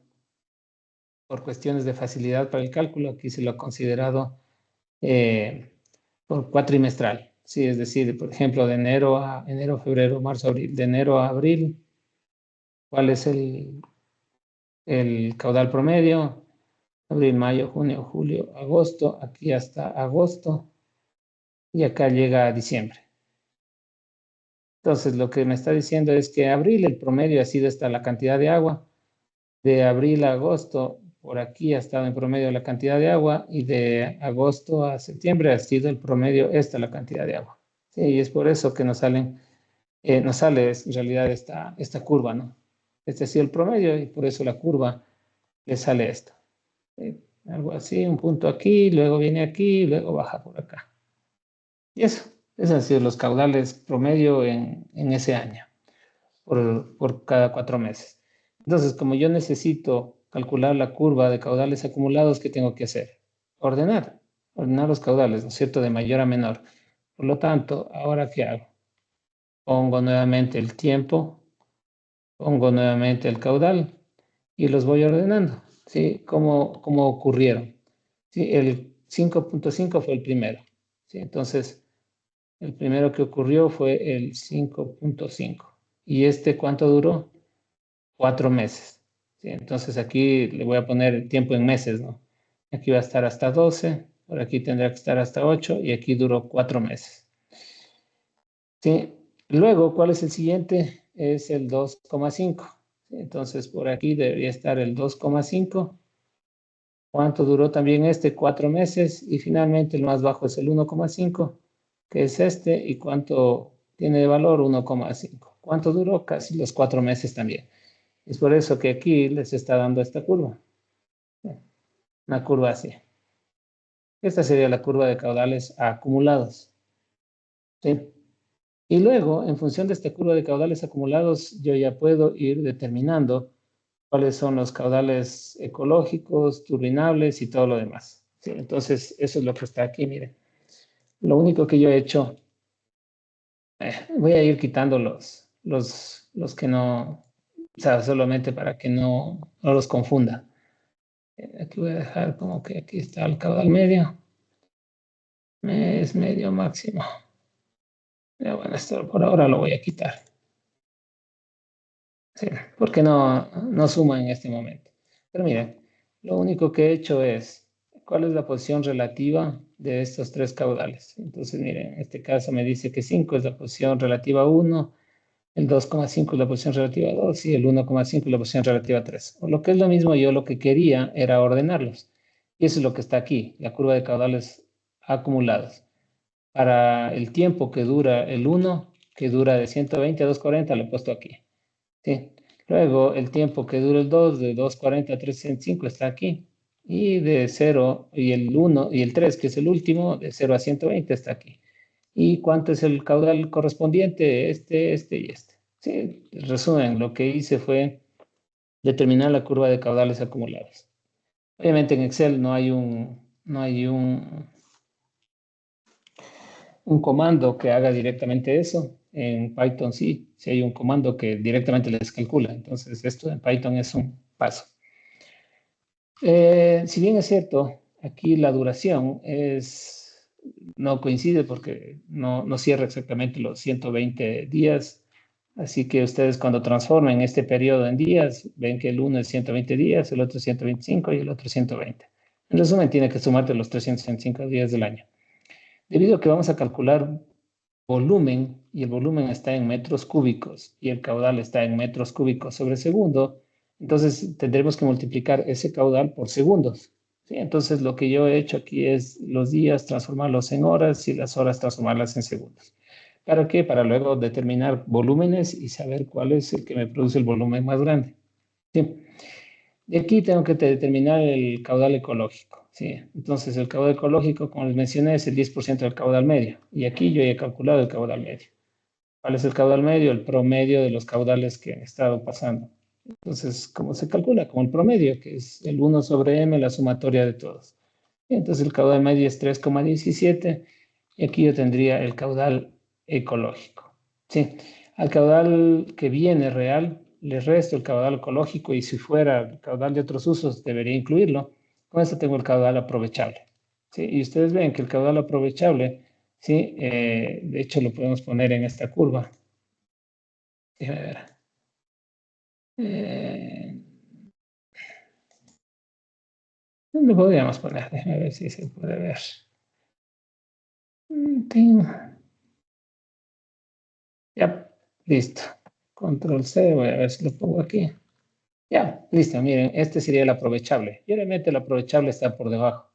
por cuestiones de facilidad para el cálculo, aquí se lo ha considerado eh, por cuatrimestral. Sí, es decir, por ejemplo, de enero, febrero, marzo, abril, de enero a abril, ¿cuál es el caudal promedio? Abril, mayo, junio, julio, agosto, aquí hasta agosto y acá llega a diciembre. Entonces, lo que me está diciendo es que abril el promedio ha sido esta la cantidad de agua, de abril a agosto, por aquí ha estado en promedio la cantidad de agua y de agosto a septiembre ha sido el promedio esta la cantidad de agua. Sí, y es por eso que nos sale en realidad esta curva, ¿no? Este ha sido el promedio y por eso la curva le sale esto. Algo así, un punto aquí, luego viene aquí, luego baja por acá. Y esos han sido los caudales promedio en ese año, por cada 4 meses. Entonces, como yo necesito calcular la curva de caudales acumulados, ¿qué tengo que hacer? Ordenar los caudales, ¿no es cierto?, de mayor a menor. Por lo tanto, ¿ahora qué hago? Pongo nuevamente el tiempo, pongo nuevamente el caudal y los voy ordenando, ¿sí? ¿Cómo ocurrieron? ¿Sí? El 5,5 fue el primero, ¿sí? Entonces, el primero que ocurrió fue el 5,5. ¿Y este cuánto duró? 4 meses. ¿Sí? Entonces aquí le voy a poner el tiempo en meses, ¿no? Aquí va a estar hasta 12, por aquí tendrá que estar hasta 8 y aquí duró 4 meses. ¿Sí? Luego, ¿cuál es el siguiente? Es el 2,5. ¿Sí? Entonces por aquí debería estar el 2,5. ¿Cuánto duró también este? 4 meses. Y finalmente el más bajo es el 1,5, que es este. ¿Y cuánto tiene de valor? 1,5. ¿Cuánto duró? Casi los 4 meses también. Es por eso que aquí les está dando esta curva. Una curva así. Esta sería la curva de caudales acumulados. ¿Sí? Y luego, en función de esta curva de caudales acumulados, yo ya puedo ir determinando cuáles son los caudales ecológicos, turbinables y todo lo demás. ¿Sí? Entonces, eso es lo que está aquí, miren. Lo único que yo he hecho, voy a ir quitando los que no, o sea, solamente para que no los confunda. Aquí voy a dejar como que aquí está el caudal medio, es medio máximo. Ya, bueno, esto por ahora lo voy a quitar. Sí, porque no suma en este momento. Pero miren, lo único que he hecho es, ¿cuál es la posición relativa de estos tres caudales? Entonces, miren, en este caso me dice que 5 es la posición relativa a 1, el 2,5 es la posición relativa a 2 y el 1,5 es la posición relativa a 3. O lo que es lo mismo, yo lo que quería era ordenarlos. Y eso es lo que está aquí, la curva de caudales acumulados. Para el tiempo que dura el 1, que dura de 120 a 240, lo he puesto aquí. ¿Sí? Luego, el tiempo que dura el 2, de 240 a 305, está aquí. Y de 0, y el 1 y el 3, que es el último, de 0 a 120 está aquí. ¿Y cuánto es el caudal correspondiente? Este y este. Sí, en resumen, lo que hice fue determinar la curva de caudales acumulados. Obviamente en Excel no hay un comando que haga directamente eso. En Python sí hay un comando que directamente les calcula. Entonces, esto en Python es un paso. Si bien es cierto, aquí la duración no coincide porque no cierra exactamente los 120 días. Así que ustedes cuando transformen este periodo en días, ven que el uno es 120 días, el otro es 125 y el otro 120. En resumen, tiene que sumarte los 365 días del año. Debido a que vamos a calcular volumen y el volumen está en metros cúbicos y el caudal está en metros cúbicos sobre segundo, entonces tendremos que multiplicar ese caudal por segundos. ¿Sí? Entonces lo que yo he hecho aquí es los días transformarlos en horas y las horas transformarlas en segundos. ¿Para qué? Para luego determinar volúmenes y saber cuál es el que me produce el volumen más grande. ¿Sí? Y aquí tengo que determinar el caudal ecológico, ¿sí? Entonces, el caudal ecológico, como les mencioné, es el 10% del caudal medio. Y aquí yo he calculado el caudal medio. ¿Cuál es el caudal medio? El promedio de los caudales que han estado pasando. Entonces, ¿cómo se calcula? Como el promedio, que es el 1 sobre m, la sumatoria de todos. Y entonces, el caudal medio es 3,17 y aquí yo tendría el caudal ecológico, ¿sí? Al caudal que viene real, le resto el caudal ecológico y si fuera el caudal de otros usos, debería incluirlo. Con esto tengo el caudal aprovechable, ¿sí? Y ustedes ven que el caudal aprovechable, ¿sí? De hecho, lo podemos poner en esta curva. Déjame ver. Eh, ¿Dónde podríamos poner? Déjame ver si se puede ver. Ya, listo. Control C, voy a ver si lo pongo aquí. Ya, listo, miren, este sería el aprovechable. Y obviamente el aprovechable está por debajo,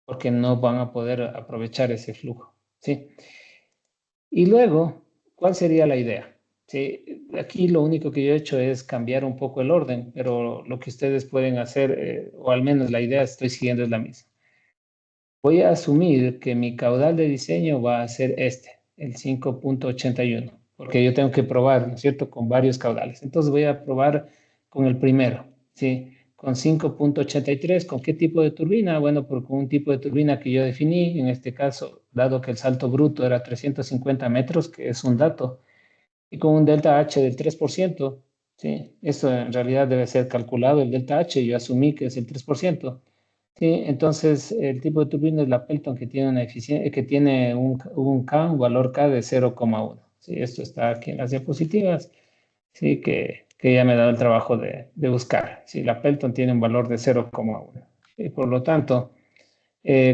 porque no van a poder aprovechar ese flujo, ¿sí? Y luego, ¿cuál sería la idea? Sí, aquí lo único que yo he hecho es cambiar un poco el orden, pero lo que ustedes pueden hacer, o al menos la idea estoy siguiendo es la misma. Voy a asumir que mi caudal de diseño va a ser este, el 5,81, porque yo tengo que probar, ¿no es cierto?, con varios caudales. Entonces voy a probar con el primero, ¿sí? Con 5,83. ¿Con qué tipo de turbina? Bueno, con un tipo de turbina que yo definí, en este caso, dado que el salto bruto era 350 metros, que es un dato, y con un delta H del 3%, ¿sí? Esto en realidad debe ser calculado, el delta H, yo asumí que es el 3%. Sí, entonces el tipo de turbina es la Pelton que tiene una eficiencia, que tiene un K, un valor K de 0,1. Sí, esto está aquí en las diapositivas, sí, que ya me he dado el trabajo de buscar. Sí, la Pelton tiene un valor de 0,1. Y por lo tanto,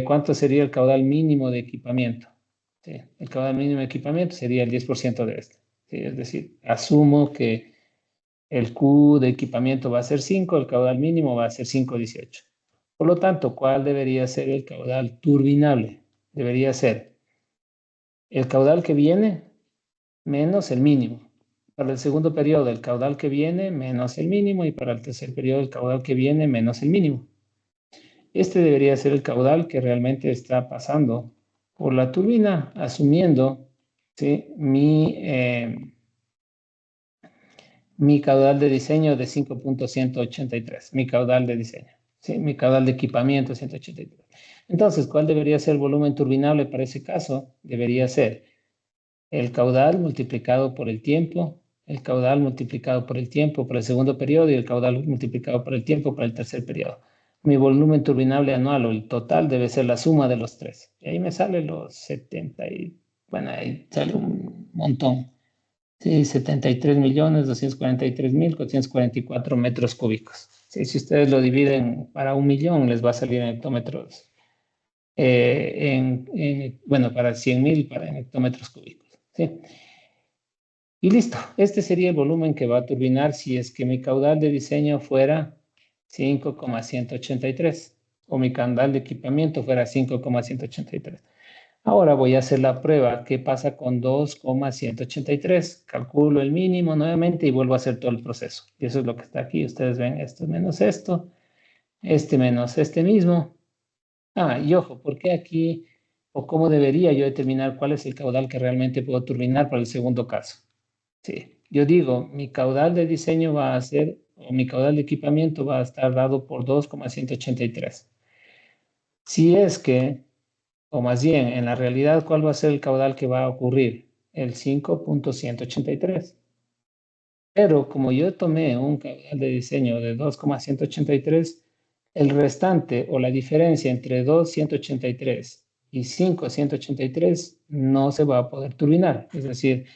¿cuánto sería el caudal mínimo de equipamiento? Sí, el caudal mínimo de equipamiento sería el 10% de este. Sí, es decir, asumo que el Q de equipamiento va a ser 5, el caudal mínimo va a ser 5,18. Por lo tanto, ¿cuál debería ser el caudal turbinable? Debería ser el caudal que viene menos el mínimo. Para el segundo periodo, el caudal que viene menos el mínimo y para el tercer periodo, el caudal que viene menos el mínimo. Este debería ser el caudal que realmente está pasando por la turbina, asumiendo, ¿sí?, mi caudal de diseño de 5,183, mi caudal de diseño, ¿sí? Mi caudal de equipamiento 183. Entonces, ¿cuál debería ser el volumen turbinable para ese caso? Debería ser el caudal multiplicado por el tiempo, el caudal multiplicado por el tiempo para el segundo periodo y el caudal multiplicado por el tiempo para el tercer periodo. Mi volumen turbinable anual o el total debe ser la suma de los tres. Y ahí me sale los 70 y, bueno, ahí sale un montón. Sí, 73.243.444 metros cúbicos. Sí, si ustedes lo dividen para 1 millón, les va a salir en hectómetros. Bueno, para 100.000, en hectómetros cúbicos. ¿Sí? Y listo. Este sería el volumen que va a turbinar si es que mi caudal de diseño fuera 5,183 o mi caudal de equipamiento fuera 5,183. Ahora voy a hacer la prueba. ¿Qué pasa con 2,183? Calculo el mínimo nuevamente y vuelvo a hacer todo el proceso. Y eso es lo que está aquí. Ustedes ven esto menos esto, este menos este mismo. Y ojo, ¿por qué aquí o cómo debería yo determinar cuál es el caudal que realmente puedo turbinar para el segundo caso? Sí, yo digo, mi caudal de diseño va a ser, o mi caudal de equipamiento va a estar dado por 2,183. Si es que, o más bien, en la realidad, ¿cuál va a ser el caudal que va a ocurrir? El 5,183. Pero como yo tomé un caudal de diseño de 2,183, el restante o la diferencia entre 2,183 y 5,183 no se va a poder turbinar. Es decir,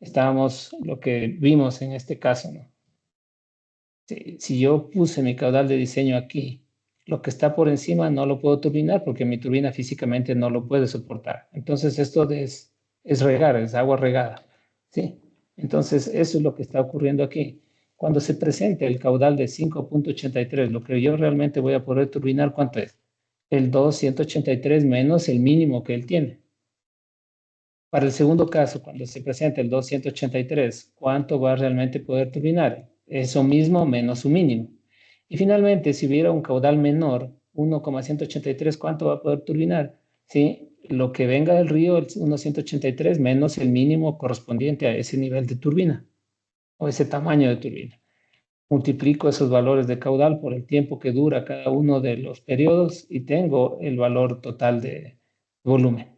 estábamos lo que vimos en este caso, ¿no? Si yo puse mi caudal de diseño aquí, lo que está por encima no lo puedo turbinar porque mi turbina físicamente no lo puede soportar. Entonces esto es regar, es agua regada, ¿sí? Entonces eso es lo que está ocurriendo aquí. Cuando se presente el caudal de 5,83, lo que yo realmente voy a poder turbinar, ¿cuánto es? El 2,183 menos el mínimo que él tiene. Para el segundo caso, cuando se presente el 283, ¿cuánto va a realmente poder turbinar? Eso mismo menos su mínimo. Y finalmente, si hubiera un caudal menor, 1,183, ¿cuánto va a poder turbinar? ¿Sí? Lo que venga del río, el 1,183 menos el mínimo correspondiente a ese nivel de turbina o ese tamaño de turbina. Multiplico esos valores de caudal por el tiempo que dura cada uno de los periodos y tengo el valor total de volumen.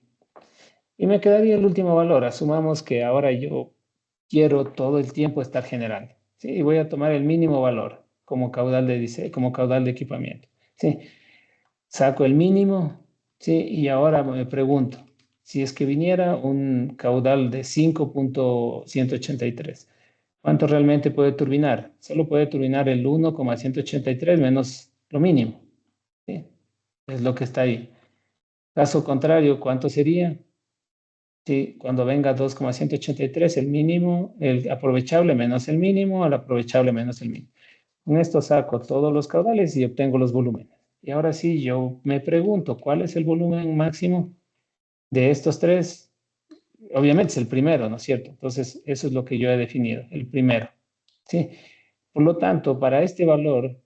Y me quedaría el último valor. Asumamos que ahora yo quiero todo el tiempo estar generando. ¿Sí? Y voy a tomar el mínimo valor como caudal de diseño, como caudal de equipamiento. ¿Sí? Saco el mínimo, ¿sí? Y ahora me pregunto, si es que viniera un caudal de 5,183, ¿cuánto realmente puede turbinar? Solo puede turbinar el 1,183 menos lo mínimo. ¿Sí? Es lo que está ahí. Caso contrario, ¿cuánto sería? Sí, cuando venga 2,183, el mínimo, el aprovechable menos el mínimo, el aprovechable menos el mínimo. Con esto saco todos los caudales y obtengo los volúmenes. Y ahora sí, yo me pregunto, ¿cuál es el volumen máximo de estos tres? Obviamente es el primero, ¿no es cierto? Entonces, eso es lo que yo he definido, el primero. ¿Sí? Por lo tanto, para este valor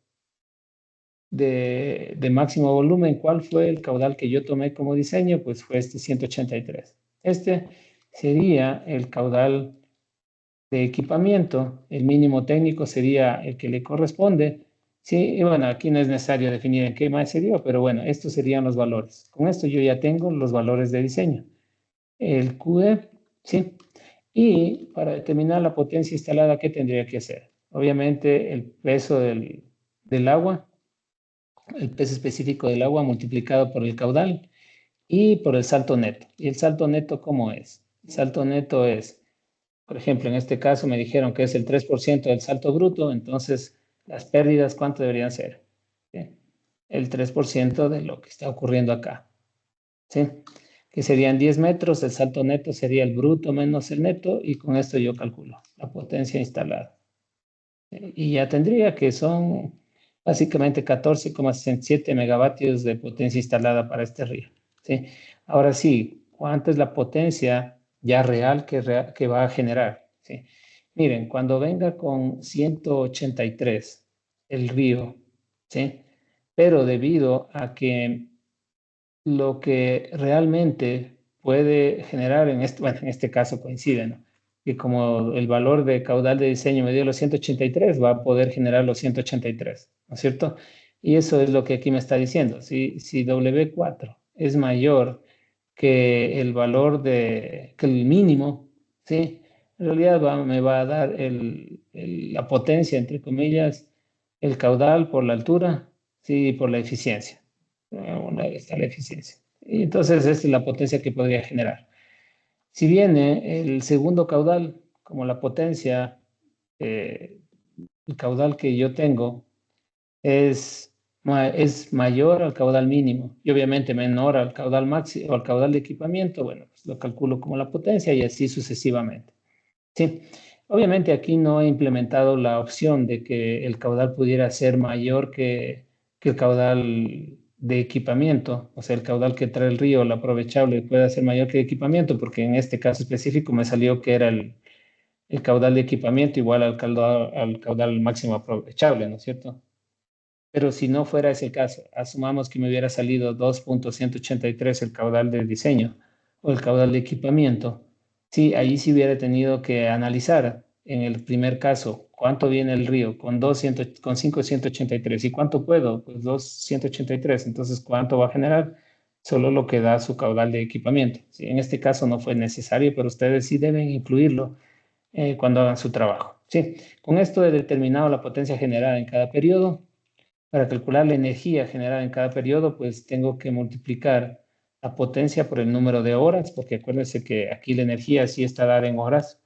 de máximo volumen, ¿cuál fue el caudal que yo tomé como diseño? Pues fue este 183. Este sería el caudal de equipamiento, el mínimo técnico sería el que le corresponde. Sí, y bueno, aquí no es necesario definir en qué más se dio, pero bueno, estos serían los valores. Con esto yo ya tengo los valores de diseño. El QE, ¿sí? Y para determinar la potencia instalada, ¿qué tendría que hacer? Obviamente el peso del agua, el peso específico del agua multiplicado por el caudal y por el salto neto. ¿Y el salto neto cómo es? El salto neto es, por ejemplo, en este caso me dijeron que es el 3% del salto bruto, entonces las pérdidas, ¿cuánto deberían ser? ¿Sí? El 3% de lo que está ocurriendo acá. ¿Sí? Que serían 10 metros, el salto neto sería el bruto menos el neto, y con esto yo calculo la potencia instalada. Y ya tendría que son básicamente 14,67 megavatios de potencia instalada para este río. ¿Sí? Ahora sí, ¿cuánta es la potencia ya real que va a generar? ¿Sí? Miren, cuando venga con 183 el río, ¿sí? Pero debido a que lo que realmente puede generar bueno, en este caso coincide, ¿no? Que como el valor de caudal de diseño me dio los 183, va a poder generar los 183, ¿no es cierto? Y eso es lo que aquí me está diciendo. Si W4 es mayor que el valor que el mínimo, ¿sí? En realidad me va a dar la potencia, entre comillas, el caudal por la altura, ¿sí? Y por la eficiencia. Una está la eficiencia. Y entonces esta es la potencia que podría generar. Si viene el segundo caudal, como la potencia, el caudal que yo tengo es mayor al caudal mínimo y obviamente menor al caudal máximo o al caudal de equipamiento, bueno, pues lo calculo como la potencia y así sucesivamente. Sí, obviamente aquí no he implementado la opción de que el caudal pudiera ser mayor que el caudal de equipamiento, o sea, el caudal que trae el río, el aprovechable, pueda ser mayor que el equipamiento, porque en este caso específico me salió que era el caudal de equipamiento igual al caudal máximo aprovechable, ¿no es cierto? Pero si no fuera ese caso, asumamos que me hubiera salido 2.183 el caudal de diseño o el caudal de equipamiento. Sí, ahí sí hubiera tenido que analizar en el primer caso cuánto viene el río con 5.183 y cuánto puedo, pues 2.183. Entonces, ¿cuánto va a generar? Solo lo que da su caudal de equipamiento. Sí, en este caso no fue necesario, pero ustedes sí deben incluirlo cuando hagan su trabajo. Sí, con esto he determinado la potencia generada en cada periodo. Para calcular la energía generada en cada periodo, pues tengo que multiplicar la potencia por el número de horas, porque acuérdense que aquí la energía sí está dada en horas,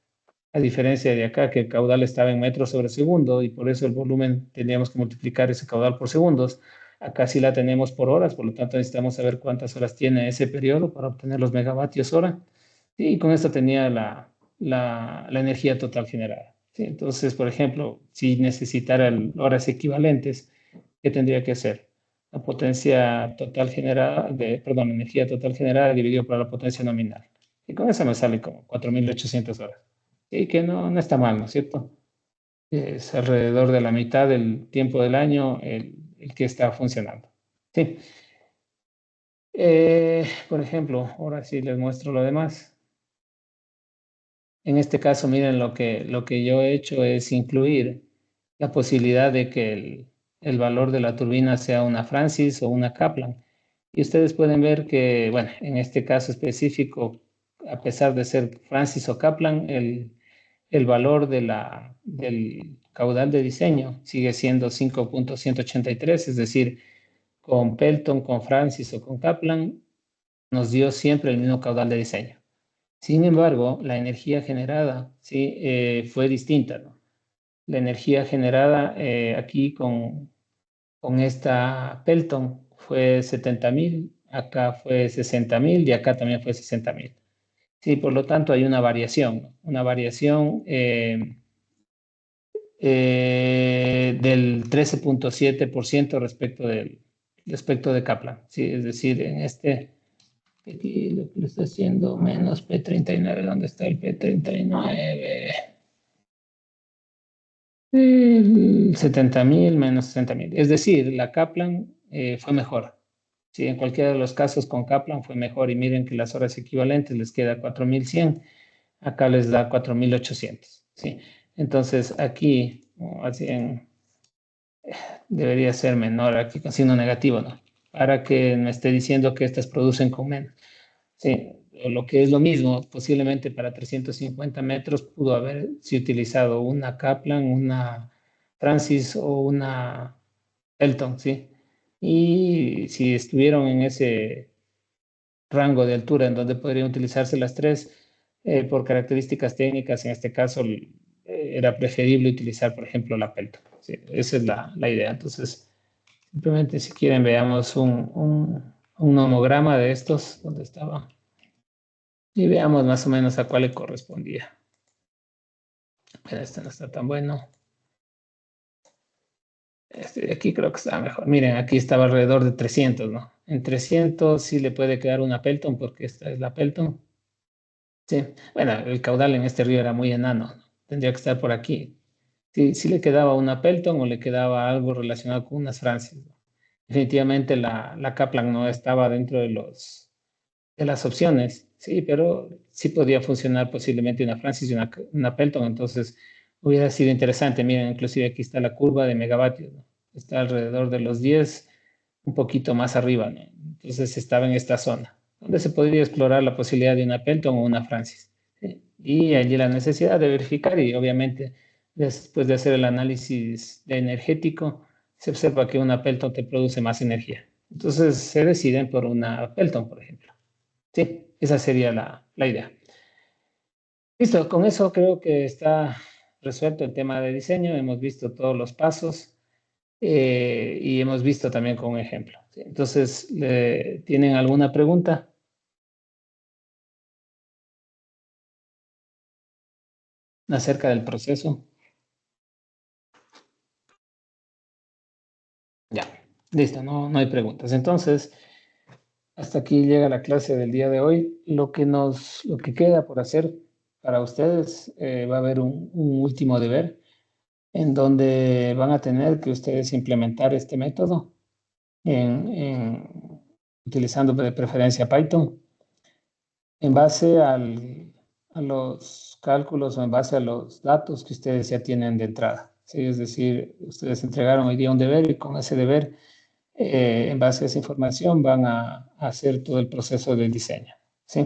a diferencia de acá que el caudal estaba en metros sobre segundo y por eso el volumen tendríamos que multiplicar ese caudal por segundos. Acá sí la tenemos por horas, por lo tanto necesitamos saber cuántas horas tiene ese periodo para obtener los megavatios hora. Y con esto tenía la energía total generada. ¿Sí? Entonces, por ejemplo, si necesitara horas equivalentes, ¿qué tendría que hacer? La potencia total generada, perdón, la energía total generada dividido por la potencia nominal. Y con eso me sale como 4.800 horas. Y que no está mal, ¿no es cierto? Es alrededor de la mitad del tiempo del año el que está funcionando. Sí. Por ejemplo, ahora sí les muestro lo demás. En este caso, miren, lo que yo he hecho es incluir la posibilidad de que el valor de la turbina sea una Francis o una Kaplan. Y ustedes pueden ver que, bueno, en este caso específico, a pesar de ser Francis o Kaplan, el valor del caudal de diseño sigue siendo 5.183, es decir, con Pelton, con Francis o con Kaplan, nos dio siempre el mismo caudal de diseño. Sin embargo, la energía generada sí, fue distinta, ¿no? La energía generada aquí con esta Pelton fue 70.000, acá fue 60.000 y acá también fue 60.000. Sí, por lo tanto hay una variación, ¿no? Una variación del 13.7% respecto de Kaplan. Sí, es decir, en este, aquí lo que lo está haciendo menos P39, ¿dónde está el P39? 70.000 menos 60.000. Es decir, la Kaplan fue mejor. Sí, en cualquiera de los casos con Kaplan fue mejor y miren que las horas equivalentes les queda 4.100, acá les da 4.800. Sí, entonces aquí, así debería ser menor, aquí con signo negativo, ¿no? Para que me esté diciendo que estas producen con menos. Sí, o lo que es lo mismo, posiblemente para 350 metros pudo haberse utilizado una Kaplan, una Francis o una Elton, ¿sí? Y si estuvieron en ese rango de altura en donde podrían utilizarse las tres, por características técnicas, en este caso era preferible utilizar, por ejemplo, la Pelton. Sí, esa es la idea. Entonces, simplemente si quieren veamos un nomograma de estos, donde estaba, y veamos más o menos a cuál le correspondía. Pero este no está tan bueno. Este de aquí creo que está mejor. Miren, aquí estaba alrededor de 300, ¿no? En 300 sí le puede quedar una Pelton porque esta es la Pelton. Sí, bueno, el caudal en este río era muy enano, ¿no? Tendría que estar por aquí. Sí, sí le quedaba una Pelton o le quedaba algo relacionado con unas Francis, ¿no? Definitivamente la Kaplan no estaba dentro de las opciones, sí, pero sí podía funcionar posiblemente una Francis y una Pelton, entonces hubiera sido interesante. Miren, inclusive aquí está la curva de megavatios, ¿no? Está alrededor de los 10, un poquito más arriba, ¿no? Entonces estaba en esta zona, donde se podría explorar la posibilidad de una Pelton o una Francis. ¿Sí? Y allí la necesidad de verificar y obviamente después de hacer el análisis energético, se observa que una Pelton te produce más energía. Entonces se deciden por una Pelton, por ejemplo. Sí, esa sería la idea. Listo, con eso creo que está resuelto el tema de diseño. Hemos visto todos los pasos y hemos visto también con un ejemplo. ¿Sí? Entonces, ¿tienen alguna pregunta acerca del proceso? Ya, listo, no, no hay preguntas. Entonces, hasta aquí llega la clase del día de hoy. Lo que queda por hacer para ustedes, va a haber un último deber en donde van a tener que ustedes implementar este método utilizando de preferencia Python en base a los cálculos o en base a los datos que ustedes ya tienen de entrada. ¿Sí? Es decir, ustedes entregaron hoy día un deber y con ese deber, en base a esa información, van a hacer todo el proceso de diseño. ¿Sí?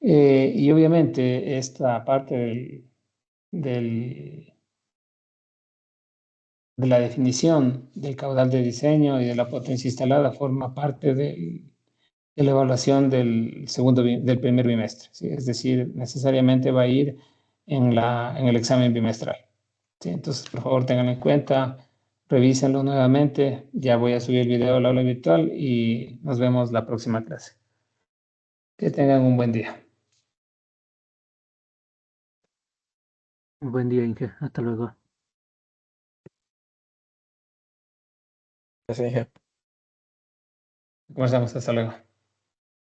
Y obviamente esta parte del de la definición del caudal de diseño y de la potencia instalada forma parte de la evaluación del primer bimestre, ¿sí? Es decir, necesariamente va a ir en el examen bimestral. ¿Sí? Entonces, por favor, tenganlo en cuenta, revísenlo nuevamente. Ya voy a subir el video al aula virtual y nos vemos la próxima clase. Que tengan un buen día. Buen día, Inge. Hasta luego. Así dije. Conversamos, hasta luego.